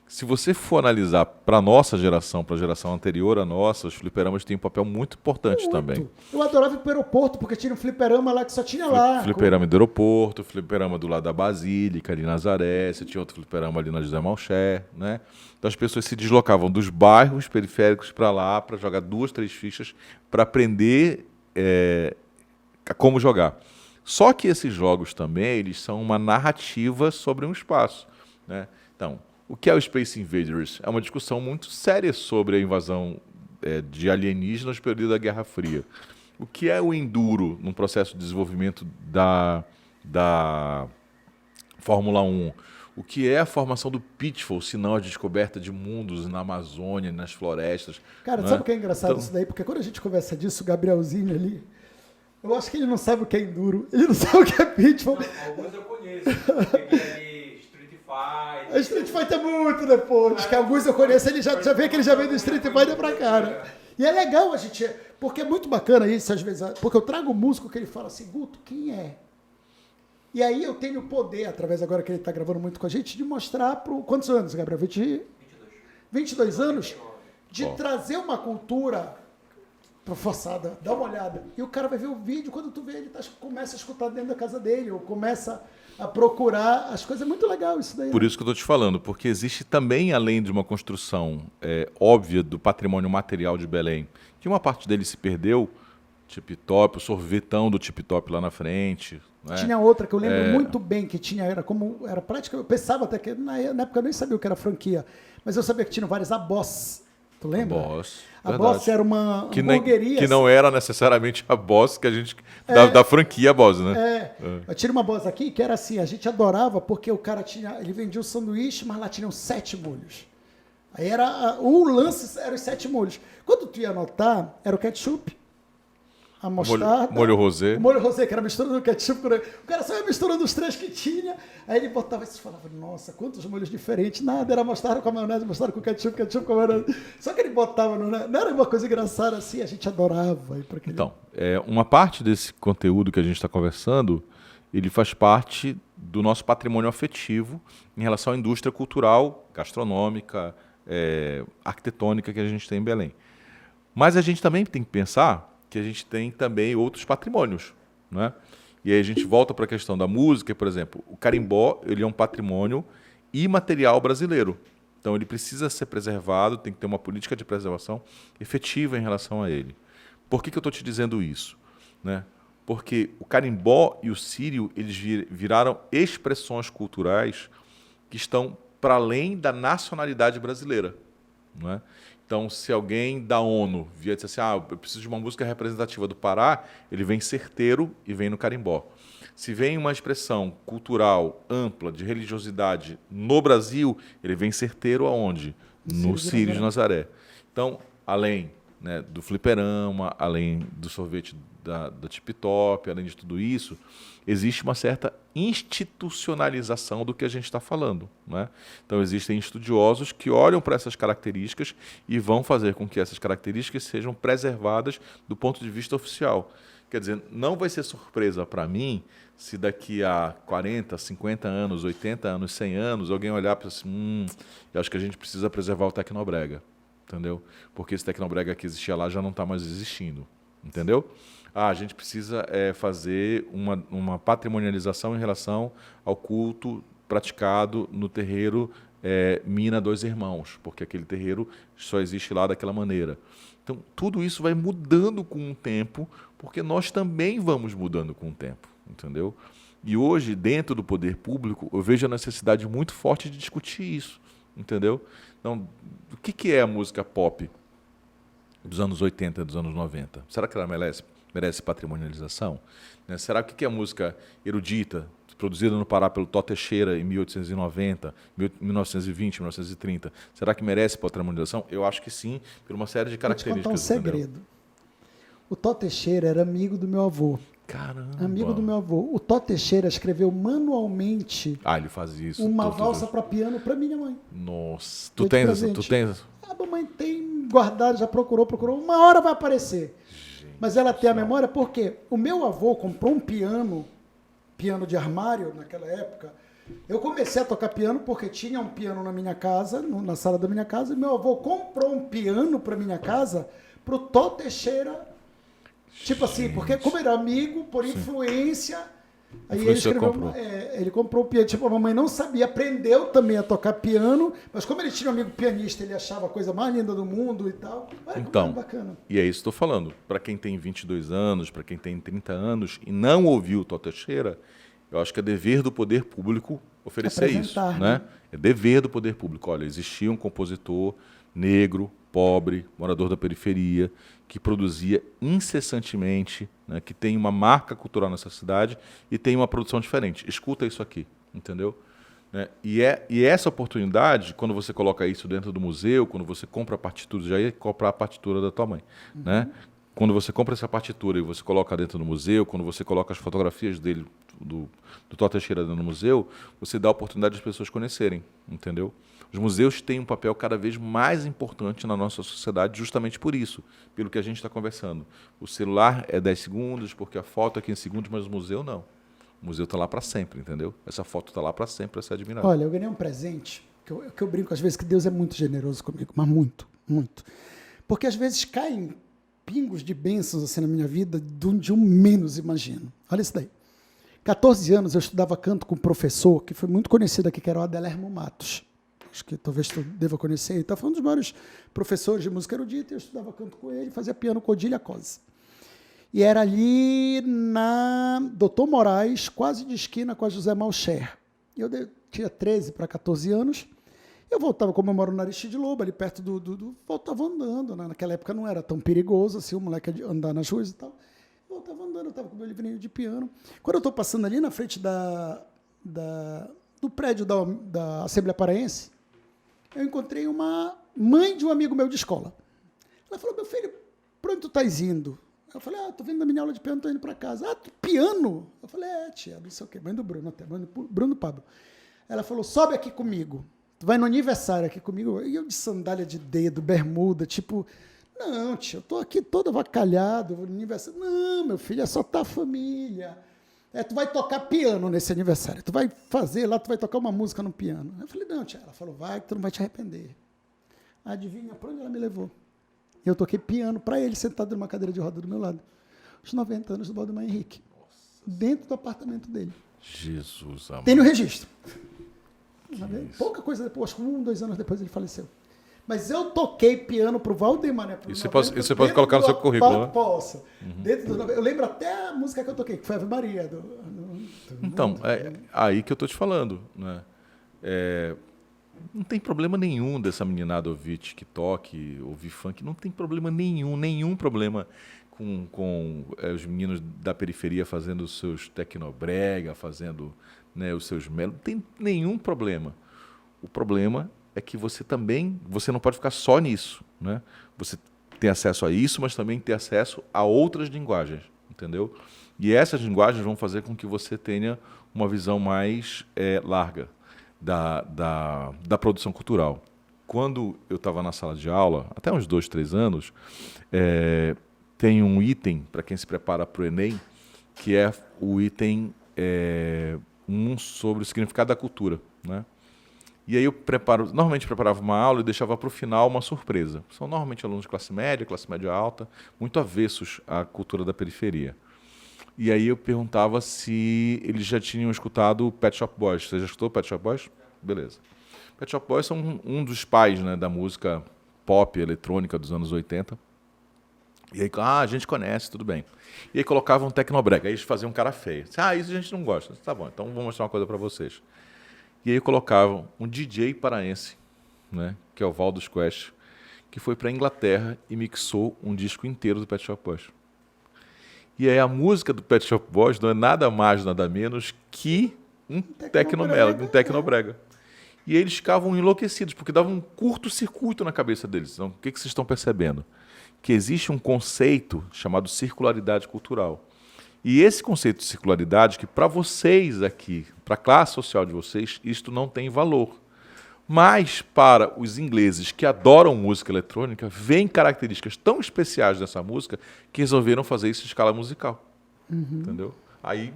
Se você for analisar para a nossa geração, para a geração anterior à nossa, os fliperamas têm um papel muito importante também. Eu adorava ir para o aeroporto, porque tinha um fliperama lá que só tinha lá. Fliperama do aeroporto, fliperama do lado da Basílica, ali Nazaré, você tinha outro fliperama ali na José Malcher, né? Então as pessoas se deslocavam dos bairros periféricos para lá, para jogar 2, 3 fichas, para aprender como jogar. Só que esses jogos também, eles são uma narrativa sobre um espaço, né? Então, o que é o Space Invaders? É uma discussão muito séria sobre a invasão de alienígenas no período da Guerra Fria. O que é o Enduro num processo de desenvolvimento da Fórmula 1? O que é a formação do Pitfall, se não a descoberta de mundos na Amazônia, nas florestas? Cara, sabe o que é engraçado isso daí? Porque quando a gente conversa disso, o Gabrielzinho ali, eu acho que ele não sabe o que é Enduro, ele não sabe o que é Pitfall. Alguns eu conheço, A Street Fighter é muito depois, que alguns eu conheço, ele já vê que ele já veio do Street Fighter pra cá, né? E é legal a gente, porque é muito bacana isso, às vezes, porque eu trago um músico que ele fala assim, Guto, quem é? E aí eu tenho o poder, através agora que ele tá gravando muito com a gente, de mostrar pro... Quantos anos, Gabriel? 22 anos? De trazer uma cultura forçada, dá uma olhada. E o cara vai ver o vídeo, quando tu vê, ele começa a escutar dentro da casa dele, ou começa a procurar as coisas. É muito legal isso daí. Por isso que eu estou te falando, porque existe também, além de uma construção óbvia do patrimônio material de Belém, que uma parte dele se perdeu, Tip Top, o sorvetão do Tip Top lá na frente, Não é? Tinha outra que eu lembro muito bem, que tinha, era prática, eu pensava até que, na época eu nem sabia o que era franquia, mas eu sabia que tinha várias, a Boss, tu lembra? Boss, A verdade. Boss era uma Que hamburgueria. não era necessariamente a Boss que a gente... Da franquia Boss, né? Eu tinha uma Boss aqui que era assim, a gente adorava porque o cara ele vendia o sanduíche, mas lá tinham 7 molhos. Aí o lance era os 7 molhos. Quando tu ia anotar, era o ketchup, a mostarda... Molho rosé. O molho rosé, que era a mistura do ketchup. O cara só ia misturando os 3 que tinha. Aí ele botava isso e falava, nossa, quantos molhos diferentes. Nada, era mostarda com a maionese, mostarda com ketchup, ketchup com a maionese. Só que ele botava, não era uma coisa engraçada assim, a gente adorava. Então, uma parte desse conteúdo que a gente está conversando, ele faz parte do nosso patrimônio afetivo em relação à indústria cultural, gastronômica, arquitetônica que a gente tem em Belém. Mas a gente também tem que pensar que a gente tem também outros patrimônios, né? E aí a gente volta para a questão da música, por exemplo, o carimbó, ele é um patrimônio imaterial brasileiro. Então ele precisa ser preservado, tem que ter uma política de preservação efetiva em relação a ele. Por que eu estou te dizendo isso? Né? Porque o carimbó e o sírio, eles viraram expressões culturais que estão para além da nacionalidade brasileira. Não é? Então, se alguém da ONU vier dizer assim, eu preciso de uma música representativa do Pará, ele vem certeiro e vem no carimbó. Se vem uma expressão cultural ampla de religiosidade no Brasil, ele vem certeiro aonde? No Sírio de Nazaré. Então, além, né, do fliperama, além do sorvete da Tip Top, além de tudo isso, existe uma certa institucionalização do que a gente está falando. Né? Então, existem estudiosos que olham para essas características e vão fazer com que essas características sejam preservadas do ponto de vista oficial. Quer dizer, não vai ser surpresa para mim se daqui a 40, 50 anos, 80 anos, 100 anos, alguém olhar para assim, eu acho que a gente precisa preservar o Tecnobrega. Entendeu? Porque esse Tecnobrega que existia lá já não está mais existindo. Entendeu? A gente precisa fazer uma patrimonialização em relação ao culto praticado no terreiro Mina Dois Irmãos, porque aquele terreiro só existe lá daquela maneira. Então, tudo isso vai mudando com o tempo, porque nós também vamos mudando com o tempo, entendeu? E hoje, dentro do poder público, eu vejo a necessidade muito forte de discutir isso, entendeu? Então, o que é a música pop dos anos 80 e dos anos 90? Será que ela merece patrimonialização? Né? Será que a música erudita, produzida no Pará pelo Tó Teixeira em 1890, 1920, 1930, será que merece patrimonialização? Eu acho que sim, por uma série de características. Vou te contar um segredo. O Tó Teixeira era amigo do meu avô. Caramba! Amigo do meu avô. O Tó Teixeira escreveu manualmente ele faz isso. uma valsa para piano para minha mãe. Nossa, tu tens? A mamãe tem guardado, já procurou, uma hora vai aparecer. Gente, mas ela tem a memória porque o meu avô comprou um piano de armário naquela época. Eu comecei a tocar piano porque tinha um piano na minha casa, na sala da minha casa, e meu avô comprou um piano para minha casa para o Tó Teixeira. Tipo assim, porque como era amigo, por influência, aí ele comprou o piano. Tipo, a mamãe não sabia, aprendeu também a tocar piano, mas como ele tinha um amigo pianista, ele achava a coisa mais linda do mundo e tal. Olha, então, bacana. E é isso que estou falando. Para quem tem 22 anos, para quem tem 30 anos e não ouviu o Tó Teixeira, eu acho que é dever do poder público oferecer isso. Né? É dever do poder público. Olha, existia um compositor negro, pobre, morador da periferia, que produzia incessantemente, né, que tem uma marca cultural nessa cidade e tem uma produção diferente. Escuta isso aqui, entendeu? Né? E essa oportunidade, quando você coloca isso dentro do museu, quando você compra a partitura, já ia comprar a partitura da tua mãe, né? Quando você compra essa partitura e você coloca dentro do museu, quando você coloca as fotografias dele, do Tó Teixeira dentro do museu, você dá a oportunidade das pessoas conhecerem, entendeu? Os museus têm um papel cada vez mais importante na nossa sociedade justamente por isso, pelo que a gente está conversando. O celular é 10 segundos, porque a foto é 15 segundos, mas o museu não. O museu está lá para sempre, entendeu? Essa foto está lá para sempre para ser admirada. Olha, eu ganhei um presente, que eu brinco às vezes que Deus é muito generoso comigo, mas muito, muito. Porque às vezes caem pingos de bênçãos assim na minha vida de um menos imagino. Olha isso daí. 14 anos eu estudava canto com um professor que foi muito conhecido aqui, que era o Adelermo Matos. Acho que talvez tu deva conhecer. Então, foi um dos maiores professores de música erudita. Eu estudava canto com ele, fazia piano com Odília Cosa. E era ali na Doutor Moraes, quase de esquina com a José Malcher. Tinha 13 para 14 anos. Eu voltava, como eu moro no Aristide Lobo, ali perto voltava andando. Né? Naquela época não era tão perigoso assim, o moleque andar nas ruas e tal. Eu voltava andando, eu estava com o meu livrinho de piano. Quando eu estou passando ali na frente do prédio da Assembleia Paraense, eu encontrei uma mãe de um amigo meu de escola. Ela falou, meu filho, para onde tu estás indo? Eu falei, tô vindo da minha aula de piano, tô indo para casa. Piano? Eu falei, tia, não sei o quê, mãe do Bruno até, mãe do Bruno Pablo. Ela falou, sobe aqui comigo, tu vai no aniversário aqui comigo. E eu de sandália de dedo, bermuda, tipo, não, tia, eu tô aqui todo avacalhado, no aniversário. Não, meu filho, é só a família. Tu vai tocar piano nesse aniversário, tu vai fazer lá, tu vai tocar uma música no piano. Eu falei, não, tia. Ela falou, vai que tu não vai te arrepender. Adivinha para onde ela me levou? Eu toquei piano para ele, sentado numa cadeira de roda do meu lado. Os 90 anos do Valdemar Henrique. Dentro do apartamento dele. Jesus amado. Tem no registro. Pouca coisa depois, acho que 2 anos depois ele faleceu. Mas eu toquei piano pro Valdemar, né? Isso você pode colocar no seu currículo, né? Posso. Eu lembro até a música que eu toquei, que foi Ave Maria. Então, é aí que eu tô te falando, né? Não tem problema nenhum dessa meninada ouvir TikTok, ouvir funk, não tem problema nenhum problema com os meninos da periferia fazendo os seus tecnobrega, fazendo, né, os seus melos, não tem nenhum problema. O problema é que você não pode ficar só nisso, né? Você tem acesso a isso, mas também tem acesso a outras linguagens, entendeu? E essas linguagens vão fazer com que você tenha uma visão mais larga da produção cultural. Quando eu estava na sala de aula, até uns 2, 3 anos, tem um item, para quem se prepara para o Enem, que é o item sobre o significado da cultura, né? E aí normalmente preparava uma aula e deixava para o final uma surpresa. São normalmente alunos de classe média alta, muito avessos à cultura da periferia. E aí eu perguntava se eles já tinham escutado o Pet Shop Boys. Você já escutou o Pet Shop Boys? Beleza. Pet Shop Boys são um dos pais, né, da música pop, eletrônica dos anos 80. E aí, a gente conhece, tudo bem. E aí colocavam um tecnobrega. Aí eles faziam um cara feio. Isso a gente não gosta. Tá bom, então vou mostrar uma coisa para vocês. E aí colocavam um DJ paraense, né, que é o Valdo Quest, que foi para a Inglaterra e mixou um disco inteiro do Pet Shop Boys. E aí a música do Pet Shop Boys não é nada mais, nada menos que um tecnobrega. E eles ficavam enlouquecidos, porque dava um curto-circuito na cabeça deles. Então, o que vocês estão percebendo? Que existe um conceito chamado circularidade cultural. E esse conceito de circularidade, que para vocês aqui, para a classe social de vocês, isto não tem valor. Mas para os ingleses que adoram música eletrônica, veem características tão especiais dessa música que resolveram fazer isso em escala musical. Entendeu? Aí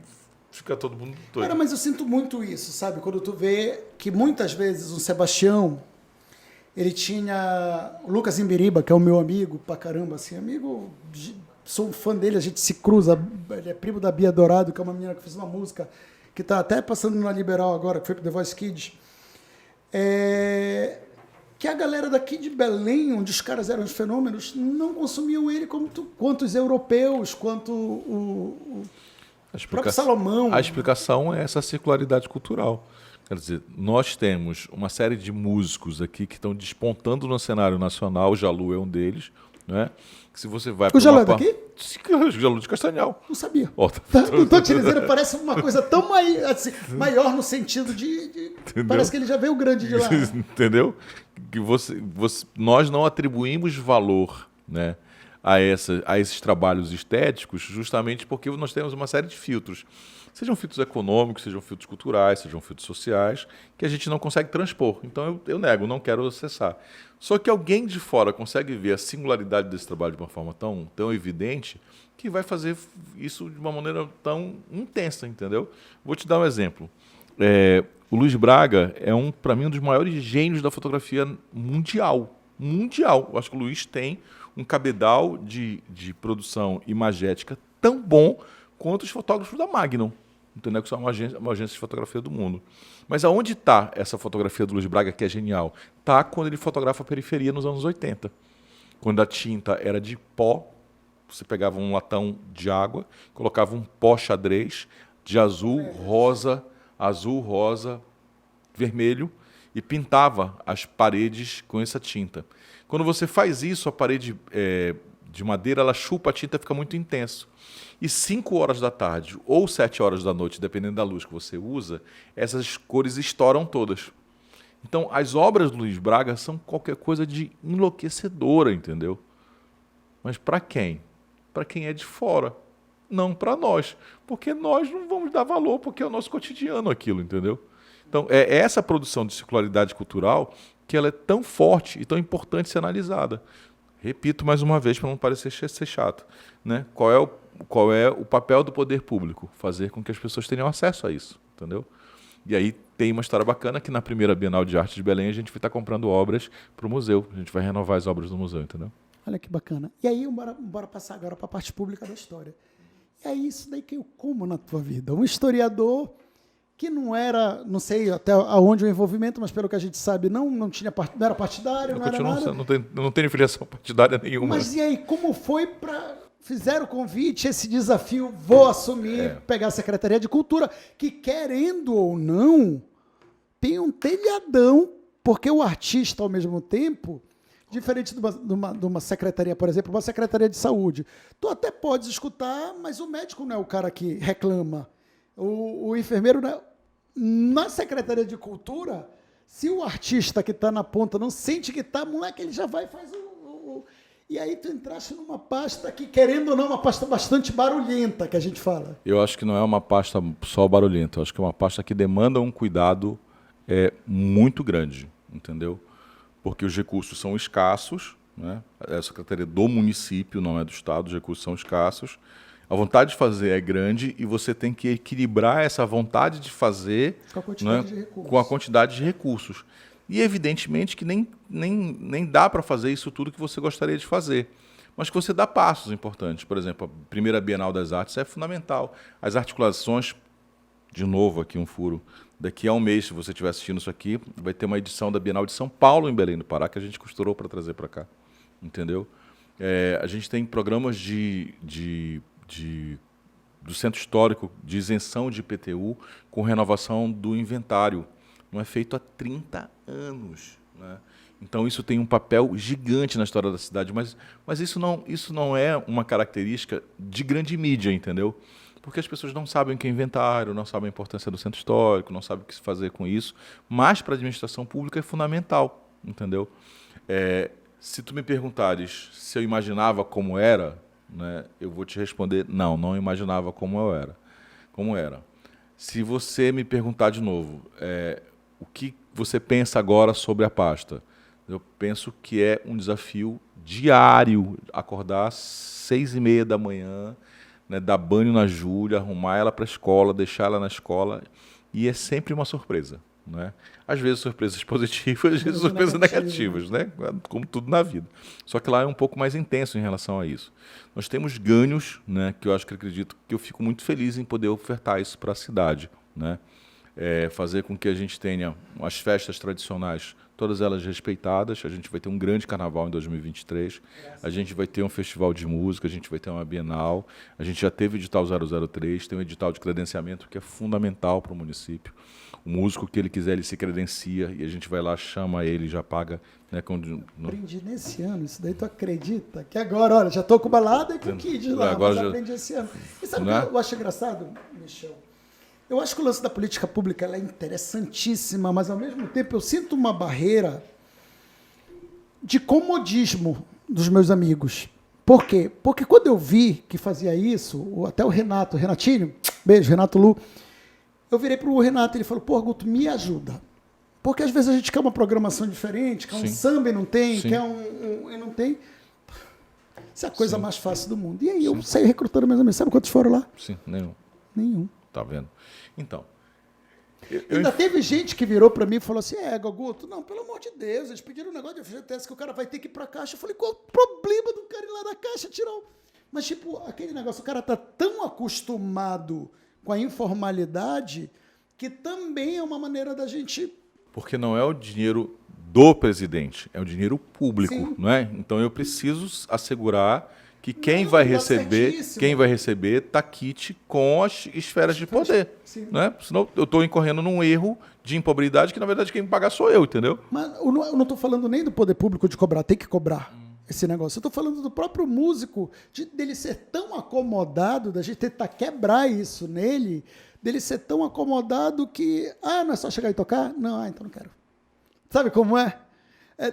fica todo mundo doido. Cara, mas eu sinto muito isso, sabe? Quando tu vê que muitas vezes o Sebastião, ele tinha o Lucas Imbiriba, que é o meu amigo pra caramba, assim, sou um fã dele, a gente se cruza, ele é primo da Bia Dourado, que é uma menina que fez uma música que está até passando na Liberal agora, que foi pro The Voice Kids. Que a galera daqui de Belém, onde os caras eram os fenômenos, não consumiam ele quanto os europeus, quanto o próprio Salomão. A explicação é essa circularidade cultural. Quer dizer, nós temos uma série de músicos aqui que estão despontando no cenário nacional, o Jalu é um deles, né? Que se você vai o Jalu é daqui? O Jalu de Castanhal. Não sabia. Não estou te dizendo, parece uma coisa tão maior no sentido de parece que ele já veio grande de lá. Entendeu? Que nós não atribuímos valor, né, a esses trabalhos estéticos justamente porque nós temos uma série de filtros. Sejam filtros econômicos, sejam filtros culturais, sejam filtros sociais, que a gente não consegue transpor. Então eu nego, não quero acessar. Só que alguém de fora consegue ver a singularidade desse trabalho de uma forma tão evidente que vai fazer isso de uma maneira tão intensa, entendeu? Vou te dar um exemplo. O Luiz Braga é, para mim, um dos maiores gênios da fotografia mundial. Mundial. Eu acho que o Luiz tem um cabedal de produção imagética tão bom quanto os fotógrafos da Magnum, entendeu? Que são uma agência de fotografia do mundo. Mas aonde está essa fotografia do Luiz Braga, que é genial? Está quando ele fotografa a periferia nos anos 80. Quando a tinta era de pó, Você pegava um latão de água, colocava um pó xadrez de azul, rosa, vermelho e pintava as paredes com essa tinta. Quando você faz isso, a parede de madeira, ela chupa a tinta, fica muito intenso. E 5 horas da tarde ou 7 horas da noite, dependendo da luz que você usa, essas cores estouram todas. Então, as obras do Luiz Braga são qualquer coisa de enlouquecedora, entendeu? Mas para quem? Para quem é de fora. Não para nós. Porque nós não vamos dar valor, porque é o nosso cotidiano aquilo, entendeu? Então, é essa produção de circularidade cultural que ela é tão forte e tão importante ser analisada. Repito mais uma vez, para não parecer ser chato, né? Qual é o papel do poder público? Fazer com que as pessoas tenham acesso a isso, entendeu? E aí tem uma história bacana que na primeira Bienal de Arte de Belém a gente vai estar comprando obras para o museu. A gente vai renovar as obras do museu, entendeu? Olha que bacana. E aí, bora passar agora para a parte pública da história. E é isso daí que eu como na tua vida. Um historiador que não era, não sei até aonde o envolvimento, mas pelo que a gente sabe, não era partidário, não era nada. Não tem filiação partidária nenhuma. Mas e aí, como foi para... Fizeram o convite, esse desafio, vou assumir, pegar a Secretaria de Cultura, que querendo ou não, tem um telhadão, porque o artista, ao mesmo tempo, diferente de uma secretaria, por exemplo, uma secretaria de saúde, tu até podes escutar, mas o médico não é o cara que reclama, o enfermeiro não é... Na Secretaria de Cultura, se o artista que está na ponta não sente que está, moleque, ele já vai e faz E aí tu entraste numa pasta que, querendo ou não, uma pasta bastante barulhenta, que a gente fala. Eu acho que não é uma pasta só barulhenta, eu acho que é uma pasta que demanda um cuidado muito grande, entendeu? Porque os recursos são escassos, né? É a Secretaria do município, não é do Estado, os recursos são escassos. A vontade de fazer é grande e você tem que equilibrar essa vontade de fazer com a quantidade, né, de recursos. Com a quantidade de recursos. E evidentemente que nem dá para fazer isso tudo que você gostaria de fazer. Mas que você dá passos importantes. Por exemplo, a primeira Bienal das Artes é fundamental. As articulações, de novo aqui um furo, daqui a um mês, se você estiver assistindo isso aqui, vai ter uma edição da Bienal de São Paulo, em Belém do Pará, que a gente costurou para trazer para cá. Entendeu? A gente tem programas do Centro Histórico de isenção de IPTU com renovação do inventário. Não é feito há 30 anos. Né? Então, isso tem um papel gigante na história da cidade, mas isso não é uma característica de grande mídia, entendeu? Porque as pessoas não sabem o que é inventário, não sabem a importância do centro histórico, não sabem o que se fazer com isso, mas para a administração pública é fundamental, entendeu? Se tu me perguntares se eu imaginava como era, né, eu vou te responder, não imaginava como era. Se você me perguntar de novo, o que você pensa agora sobre a pasta? Eu penso que é um desafio diário, acordar às 6h30 da manhã, né, dar banho na Júlia, arrumar ela para a escola, deixar ela na escola, e é sempre uma surpresa. Né? Às vezes surpresas positivas, às vezes surpresas negativas, né? Como tudo na vida. Só que lá é um pouco mais intenso em relação a isso. Nós temos ganhos, né, que eu acredito que eu fico muito feliz em poder ofertar isso para a cidade. Né? Fazer com que a gente tenha as festas tradicionais, todas elas respeitadas. A gente vai ter um grande carnaval em 2023, a gente vai ter um festival de música, a gente vai ter uma Bienal, a gente já teve o edital 003, tem um edital de credenciamento que é fundamental para o município. O músico que ele quiser, ele se credencia e a gente vai lá, chama ele, já paga. Né, aprendi nesse ano, isso daí tu acredita? Que agora, olha, já estou com balada e com kids lá, agora mas aprendi esse ano. E sabe o que eu acho engraçado, Michel? Eu acho que o lance da política pública ela é interessantíssima, mas ao mesmo tempo eu sinto uma barreira de comodismo dos meus amigos. Por quê? Porque quando eu vi que fazia isso, até o Renatinho, beijo, Renato Lu, eu virei para o Renato e ele falou, pô, Guto, me ajuda. Porque às vezes a gente quer uma programação diferente, quer um samba e não tem, quer e não tem. Isso é a coisa mais fácil do mundo. E aí eu saí recrutando meus amigos. Sabe quantos foram lá? Sim, nenhum. Nenhum. Tá vendo? Então. Ainda teve gente que virou para mim e falou assim, Guto, não, pelo amor de Deus, eles pediram um negócio de FGTS que o cara vai ter que ir para a Caixa. Eu falei, qual o problema do cara ir lá na Caixa tirar o... Mas, tipo, aquele negócio, o cara tá tão acostumado com a informalidade, que também é uma maneira da gente... Porque não é o dinheiro do presidente, é o dinheiro público, Sim. não é? Então eu preciso assegurar que Não, tá certíssimo. quem vai receber tá kit com as esferas de poder. Sim. Né? Senão eu estou incorrendo num erro de improbidade que, na verdade, quem me pagar sou eu, entendeu? Mas eu não estou falando nem do poder público de cobrar, tem que cobrar esse negócio. Eu estou falando do próprio músico, dele ser tão acomodado, da gente tentar quebrar isso nele, dele ser tão acomodado que, não é só chegar e tocar? Não, então não quero. Sabe como é?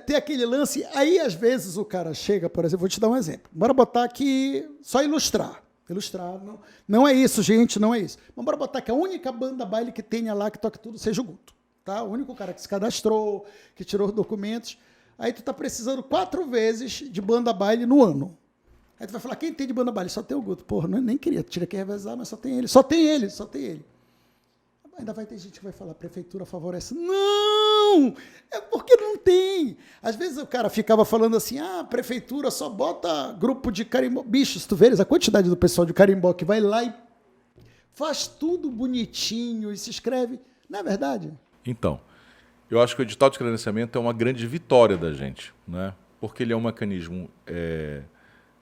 Tem aquele lance, aí às vezes o cara chega, por exemplo, vou te dar um exemplo. Bora botar aqui, só ilustrar. Ilustrar, não é isso, gente, não é isso. Mas bora botar que a única banda baile que tenha lá, que toque tudo, seja o Guto. Tá? O único cara que se cadastrou, que tirou os documentos. Aí tu tá precisando 4 vezes de banda baile no ano. Aí tu vai falar, quem tem de banda baile? Só tem o Guto. Porra, nem queria, tira que revezar, mas só tem ele. Só tem ele. Ainda vai ter gente que vai falar, a prefeitura favorece. Não! É porque não tem. Às vezes o cara ficava falando assim, a prefeitura só bota grupo de carimbó. Bicho, se tu veres a quantidade do pessoal de carimbó que vai lá e faz tudo bonitinho e se inscreve. Não é verdade? Então, eu acho que o edital de credenciamento é uma grande vitória da gente, né? Porque ele é um mecanismo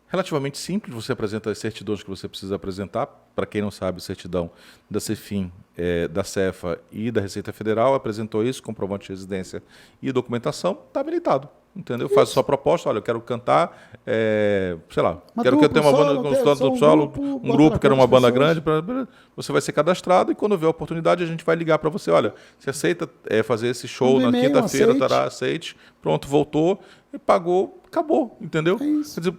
relativamente simples. Você apresenta as certidões que você precisa apresentar. Para quem não sabe, certidão da Cefim, da Cefa e da Receita Federal, apresentou isso, comprovante de residência e documentação, está habilitado. Entendeu? Faz a sua proposta, olha, eu quero cantar, sei lá, quero que eu tenha uma banda com solo, um grupo, quero uma banda grande, você vai ser cadastrado e quando vier a oportunidade a gente vai ligar para você, olha, você aceita fazer esse show na quinta-feira, aceite, pronto, voltou, e pagou, acabou, entendeu? É isso. Quer dizer,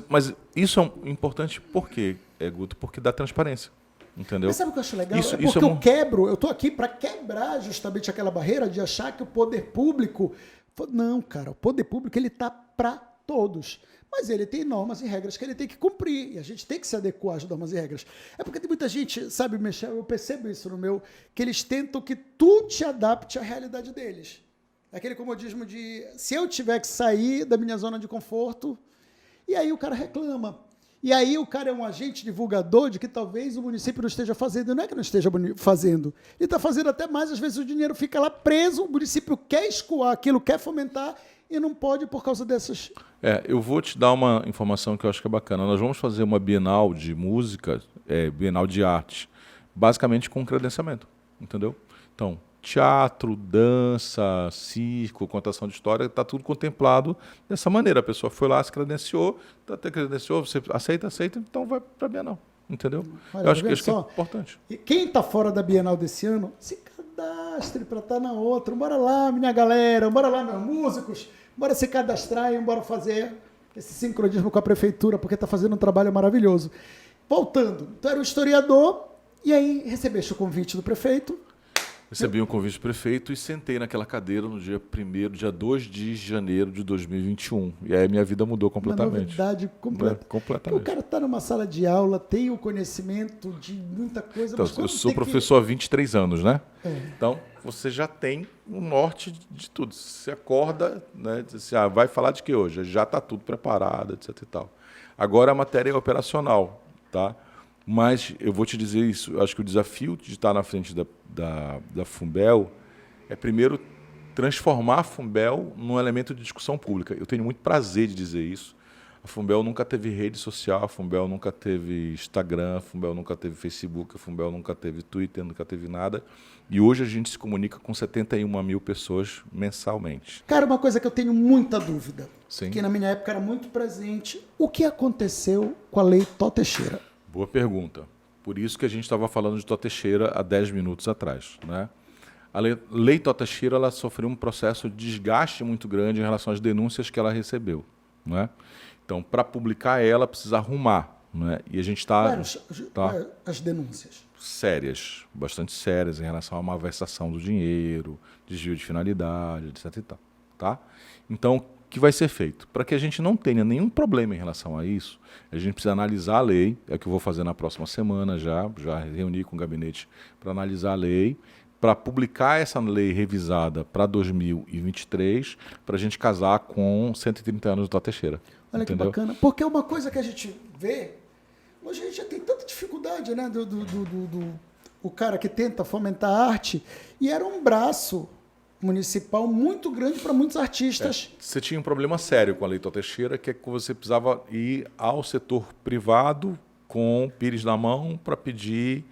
mas isso é importante por quê, Guto? Porque dá transparência. Entendeu? Mas sabe o que eu acho legal? Porque eu estou aqui para quebrar justamente aquela barreira de achar que o poder público... Não, cara, o poder público ele está para todos. Mas ele tem normas e regras que ele tem que cumprir. E a gente tem que se adequar às normas e regras. É porque tem muita gente, sabe, Michel, eu percebo isso no meu, que eles tentam que tu te adapte à realidade deles. É aquele comodismo de, se eu tiver que sair da minha zona de conforto, e aí o cara reclama. E aí o cara é um agente divulgador de que talvez o município não esteja fazendo. Não é que não esteja fazendo. Ele está fazendo até mais, às vezes o dinheiro fica lá preso, o município quer escoar aquilo, quer fomentar, e não pode por causa dessas... Eu vou te dar uma informação que eu acho que é bacana. Nós vamos fazer uma Bienal de música, Bienal de arte, basicamente com credenciamento, entendeu? Então, teatro, dança, circo, contação de história, está tudo contemplado dessa maneira. A pessoa foi lá, se credenciou, até credenciou, você aceita, então vai para a Bienal, entendeu? Olha, eu acho que é importante. E quem está fora da Bienal desse ano, se cadastre para estar na outra. Bora lá, minha galera, bora lá, meus músicos, bora se cadastrar e bora fazer esse sincronismo com a prefeitura, porque está fazendo um trabalho maravilhoso. Voltando, tu era um historiador e aí recebeste o convite do prefeito. Recebi um convite do prefeito e sentei naquela cadeira no dia 2 de janeiro de 2021. E aí a minha vida mudou completamente. Uma novidade completa. Completamente. O cara está numa sala de aula, tem o conhecimento de muita coisa. Então, mas eu sou professor há 23 anos, né? Então, você já tem um norte de tudo. Você acorda, né? Você vai falar de que hoje? Já está tudo preparado, etc e tal. Agora a matéria é operacional, tá? Mas eu vou te dizer isso, eu acho que o desafio de estar na frente da Funbel é, primeiro, transformar a Funbel num elemento de discussão pública. Eu tenho muito prazer de dizer isso. A Funbel nunca teve rede social, a Funbel nunca teve Instagram, a Funbel nunca teve Facebook, a Funbel nunca teve Twitter, nunca teve nada. E hoje a gente se comunica com 71 mil pessoas mensalmente. Cara, uma coisa que eu tenho muita dúvida, Sim. que na minha época era muito presente, o que aconteceu com a Lei Tó Teixeira? Boa pergunta. Por isso que a gente estava falando de Tó Teixeira há 10 minutos atrás, né? A Lei Tó Teixeira, ela sofreu um processo de desgaste muito grande em relação às denúncias que ela recebeu, né? Então, para publicar ela, precisa arrumar, né? E a gente está... As denúncias? Sérias, bastante sérias em relação a uma malversação do dinheiro, desvio de finalidade, etc. E tal, tá? Então, o que vai ser feito? Para que a gente não tenha nenhum problema em relação a isso, a gente precisa analisar a lei, é o que eu vou fazer na próxima semana já reuni com o gabinete para analisar a lei, para publicar essa lei revisada para 2023, para a gente casar com 130 anos do Tó Teixeira. Olha, entendeu? Que bacana. Porque uma coisa que a gente vê, hoje a gente já tem tanta dificuldade, né, o cara que tenta fomentar a arte, e era um braço, municipal muito grande para muitos artistas. Você tinha um problema sério com a Lei Tó Teixeira, que é que você precisava ir ao setor privado com o pires na mão para pedir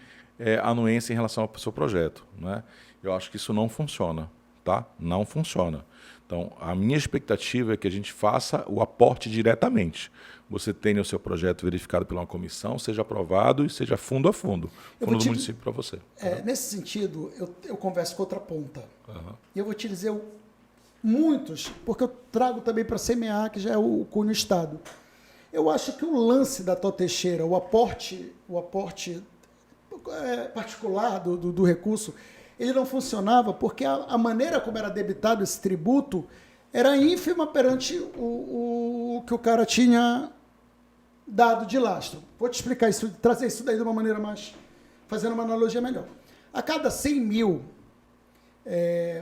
anuência em relação ao seu projeto, né? Eu acho que isso não funciona, tá? Não funciona. Então, a minha expectativa é que a gente faça o aporte diretamente. Você tenha o seu projeto verificado por uma comissão, seja aprovado e seja fundo a fundo. Fundo do município para você. Nesse sentido, eu converso com outra ponta. Uhum. E eu vou te dizer muitos, porque eu trago também para semear, que já é o cunho Estado. Eu acho que o lance da Tó Teixeira, o aporte particular do recurso, ele não funcionava porque a maneira como era debitado esse tributo era ínfima perante o que o cara tinha dado de lastro. Vou te explicar isso, trazer isso daí de uma maneira mais, fazendo uma analogia melhor. A cada 100 mil,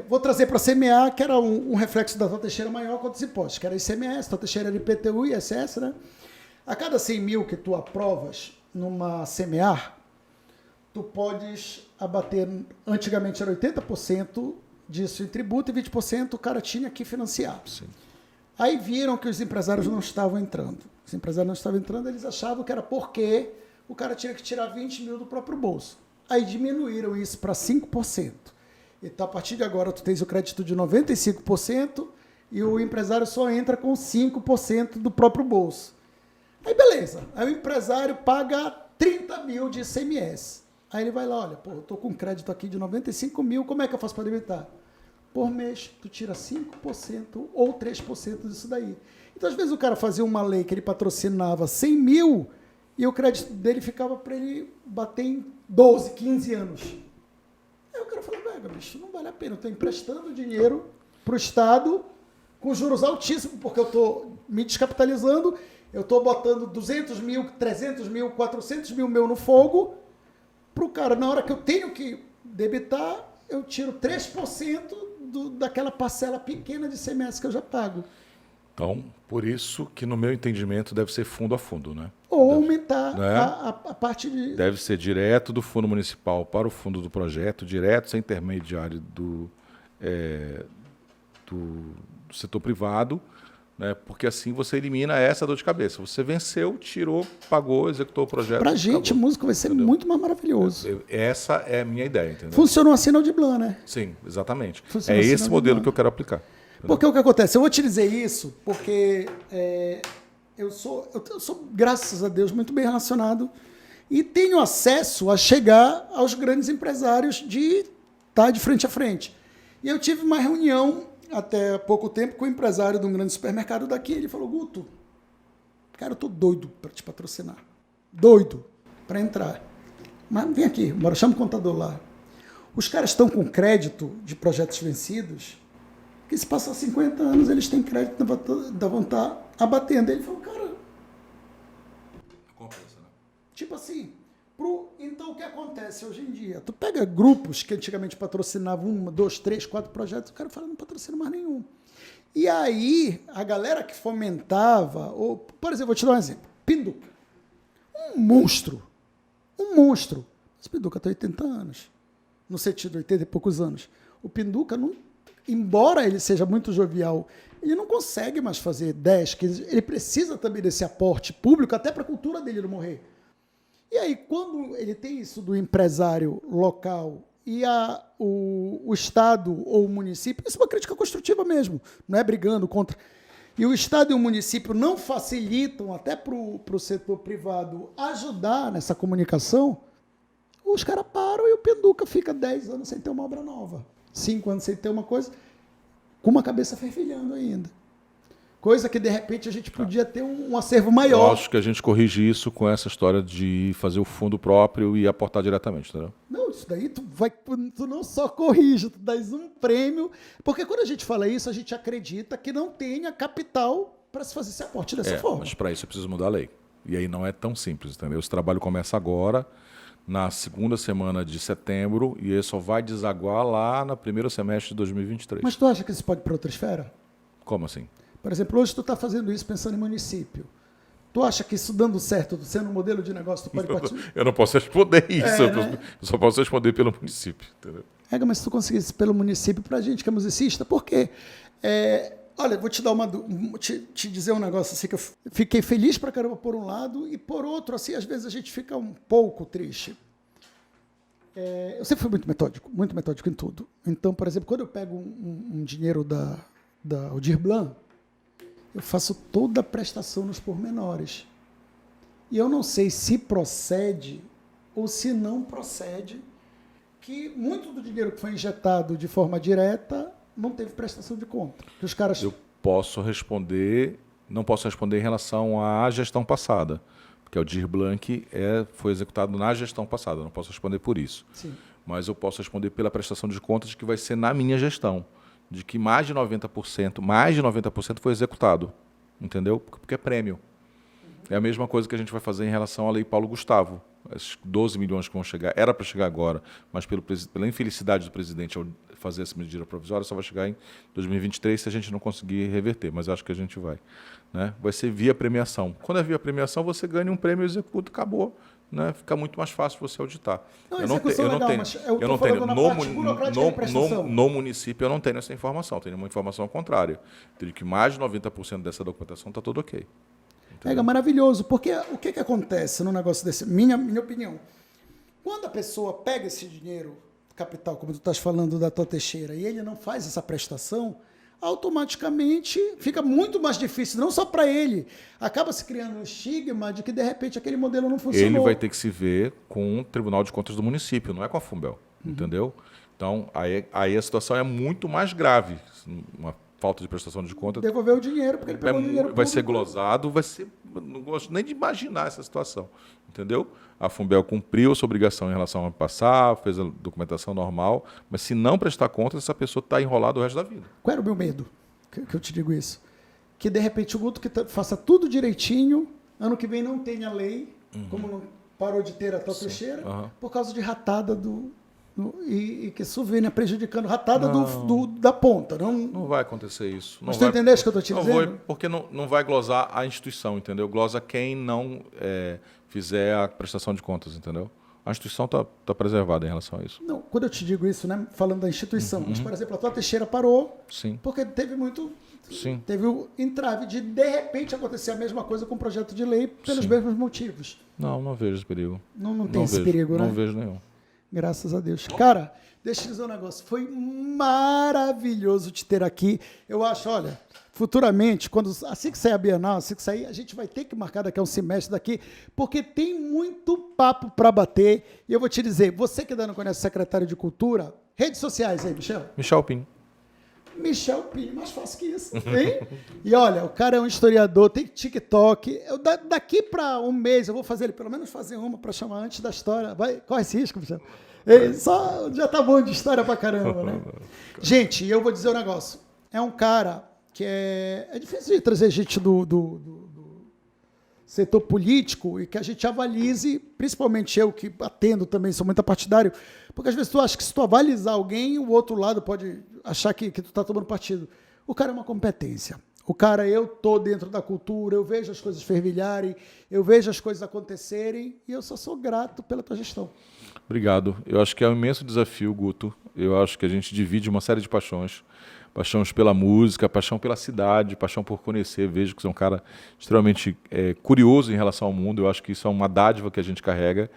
vou trazer para semear, que era um reflexo da Tó Teixeira maior quanto os impostos, que era ICMS, Tó Teixeira era IPTU e ISS, né? A cada 100 mil que tu aprovas numa semear, tu podes abater, antigamente era 80% disso em tributo e 20% o cara tinha que financiar. Sim. Aí viram que os empresários não estavam entrando. Os empresários não estavam entrando, eles achavam que era porque o cara tinha que tirar 20 mil do próprio bolso. Aí diminuíram isso para 5%. Então, a partir de agora, tu tens o crédito de 95% e o empresário só entra com 5% do próprio bolso. Aí, beleza. Aí o empresário paga 30 mil de ICMS. Aí ele vai lá, olha, pô, eu tô com um crédito aqui de 95 mil, como é que eu faço para debitar? Por mês, tu tira 5% ou 3% disso daí. Então, às vezes, o cara fazia uma lei que ele patrocinava 100 mil e o crédito dele ficava para ele bater em 12, 15 anos. Aí o cara falou, bicho, não vale a pena, eu estou emprestando dinheiro para o Estado com juros altíssimos, porque eu estou me descapitalizando, eu estou botando 200 mil, 300 mil, 400 mil meu no fogo, para o cara, na hora que eu tenho que debitar, eu tiro 3% daquela parcela pequena de ICMS que eu já pago. Então, por isso que, no meu entendimento, deve ser fundo a fundo, né? Ou aumentar, né, a parte de... Deve ser direto do fundo municipal para o fundo do projeto, direto sem intermediário do setor privado, né? Porque assim você elimina essa dor de cabeça. Você venceu, tirou, pagou, executou o projeto. Para a gente, acabou. música vai ser muito mais maravilhoso. Essa é a minha ideia, entendeu? Funcionou assim no Blanc, né? Sim, exatamente. Funcionou é assim esse modelo que eu quero aplicar. Entendeu? Porque o que acontece? Eu vou te dizer isso porque eu sou, graças a Deus, muito bem relacionado e tenho acesso a chegar aos grandes empresários de estar de frente a frente. E eu tive uma reunião até há pouco tempo com o empresário de um grande supermercado daqui. Ele falou, Guto, cara, eu tô doido para te patrocinar. Doido para entrar. Mas vem aqui, bora, chama o contador lá. Os caras estão com crédito de projetos vencidos, que se passar 50 anos eles têm crédito, vão estar abatendo. Ele falou, cara... Compensa, né? Tipo assim, então o que acontece hoje em dia? Tu pega grupos que antigamente patrocinavam 1, 2, 3, 4 projetos, o cara fala, não patrocina mais nenhum. E aí, a galera que fomentava, ou, por exemplo, vou te dar um exemplo, Pinduca. Um monstro. Mas o Pinduca tem 80 anos. No sentido de 80 e poucos anos. O Pinduca, não, embora ele seja muito jovial, ele não consegue mais fazer 10, 15. Ele precisa também desse aporte público, até para a cultura dele não morrer. E aí, quando ele tem isso do empresário local e o Estado ou o município, isso é uma crítica construtiva mesmo, não é brigando contra. E o Estado e o município não facilitam, até para o setor privado, ajudar nessa comunicação, os caras param e o Pinduca fica 10 anos sem ter uma obra nova, 5 anos sem ter uma coisa, com uma cabeça fervilhando ainda. Coisa que, de repente, a gente podia ter um acervo maior. Eu acho que a gente corrige isso com essa história de fazer o fundo próprio e aportar diretamente, entendeu? Não, isso daí tu não só corrige, tu dás um prêmio. Porque quando a gente fala isso, a gente acredita que não tenha capital para se fazer esse aporte dessa forma. Mas para isso eu preciso mudar a lei. E aí não é tão simples, entendeu? Esse trabalho começa agora, na segunda semana de setembro, e ele só vai desaguar lá no primeiro semestre de 2023. Mas tu acha que isso pode ir para outra esfera? Como assim? Por exemplo, hoje tu está fazendo isso pensando em município. Tu acha que isso dando certo, sendo um modelo de negócio, tu pode partir? Eu não posso responder isso. Eu só posso responder pelo município. Entendeu? Mas se tu conseguisse pelo município para a gente que é musicista, por quê? Olha, vou te dar te dizer um negócio assim, que eu fiquei feliz pra caramba por um lado, e por outro, assim, às vezes a gente fica um pouco triste. Eu sempre fui muito metódico em tudo. Então, por exemplo, quando eu pego um dinheiro da Aldir Blanc, eu faço toda a prestação nos pormenores. E eu não sei se procede ou se não procede, que muito do dinheiro que foi injetado de forma direta não teve prestação de conta. Que os caras... Eu posso responder, não posso responder em relação à gestão passada, porque o Aldir Blanc foi executado na gestão passada, não posso responder por isso. Sim. Mas eu posso responder pela prestação de contas que vai ser na minha gestão, de que mais de 90% foi executado, entendeu? Porque é prêmio. É a mesma coisa que a gente vai fazer em relação à Lei Paulo Gustavo. Esses 12 milhões que vão chegar, era para chegar agora, mas pela infelicidade do presidente ao fazer essa medida provisória, só vai chegar em 2023 se a gente não conseguir reverter, mas acho que a gente vai. Né? Vai ser via premiação. Quando é via premiação, você ganha um prêmio, executa, acabou. Né? Fica muito mais fácil você auditar. Eu não tenho no município, eu não tenho essa informação, tenho uma informação contrária. Tenho que mais de 90% dessa documentação está tudo ok. Maravilhoso, porque o que acontece num negócio desse? Minha opinião. Quando a pessoa pega esse dinheiro capital, como tu estás falando da tua Teixeira, e ele não faz essa prestação, automaticamente fica muito mais difícil, não só para ele, acaba se criando um estigma de que, de repente, aquele modelo não funcionou. Ele vai ter que se ver com o Tribunal de Contas do município, não é com a Funbel, entendeu? Então, aí a situação é muito mais grave, uma falta de prestação de conta. Devolver o dinheiro, porque ele pegou o dinheiro. Vai ser glosado, não gosto nem de imaginar essa situação, entendeu? A Funbel cumpriu a sua obrigação em relação a passar, fez a documentação normal, mas se não prestar conta, essa pessoa está enrolada o resto da vida. Qual era o meu medo? Que eu te digo isso. Que, de repente, o Guto faça tudo direitinho, ano que vem não tenha lei, como não parou de ter a tua Teixeira, por causa de ratada e que isso venha prejudicando ratada da ponta. Não vai acontecer isso. Mas tu entendeste o que eu estou te dizendo? Porque não vai glosar a instituição, entendeu? Glosa quem não fizer a prestação de contas, entendeu? A instituição está preservada em relação a isso. Não, quando eu te digo isso, né, falando da instituição, mas, por exemplo, a tua Teixeira parou, porque teve teve o entrave de repente, acontecer a mesma coisa com o projeto de lei pelos mesmos motivos. Não vejo esse perigo. Não tem esse perigo, né? Não vejo nenhum. Graças a Deus. Cara, deixa eu te dizer um negócio. Foi maravilhoso te ter aqui. Eu acho, olha, futuramente, assim que sair a Bienal, assim que sair, a gente vai ter que marcar daqui a um semestre daqui, porque tem muito papo para bater. E eu vou te dizer, você que ainda não conhece o secretário de Cultura, redes sociais aí, Michel? Michel Pinho. Michel Pinho, mais fácil que isso, hein? E olha, o cara é um historiador, tem TikTok. Daqui para um mês eu vou pelo menos fazer uma para chamar antes da história. Corre esse risco, Michel. Já tá bom de história pra caramba, né? Gente, eu vou dizer um negócio. É um cara que é difícil de trazer gente do setor político e que a gente avalize, principalmente eu que atendo também, sou muito apartidário, porque às vezes tu acha que se tu avalizar alguém, o outro lado pode achar que tu tá tomando partido. O cara é uma competência. O cara, eu tô dentro da cultura, eu vejo as coisas fervilharem, eu vejo as coisas acontecerem e eu só sou grato pela tua gestão. Obrigado. Eu acho que é um imenso desafio, Guto. Eu acho que a gente divide uma série de paixões. Paixão pela música, paixão pela cidade, paixão por conhecer. Vejo que você é um cara extremamente curioso em relação ao mundo. Eu acho que isso é uma dádiva que a gente carrega.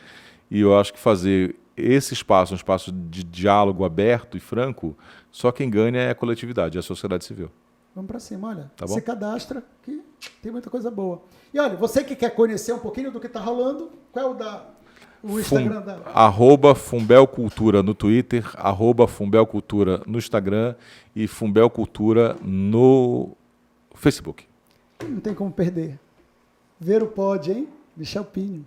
E eu acho que fazer esse espaço, um espaço de diálogo aberto e franco, só quem ganha é a coletividade, é a sociedade civil. Vamos para cima, olha. Tá bom? Se cadastra, que tem muita coisa boa. E olha, você que quer conhecer um pouquinho do que está rolando, qual é o Instagram da... @Fumbelcultura no Twitter, @Fumbelcultura no Instagram e Fumbelcultura no Facebook. Não tem como perder. Ver o pod, hein? Michel Pinho.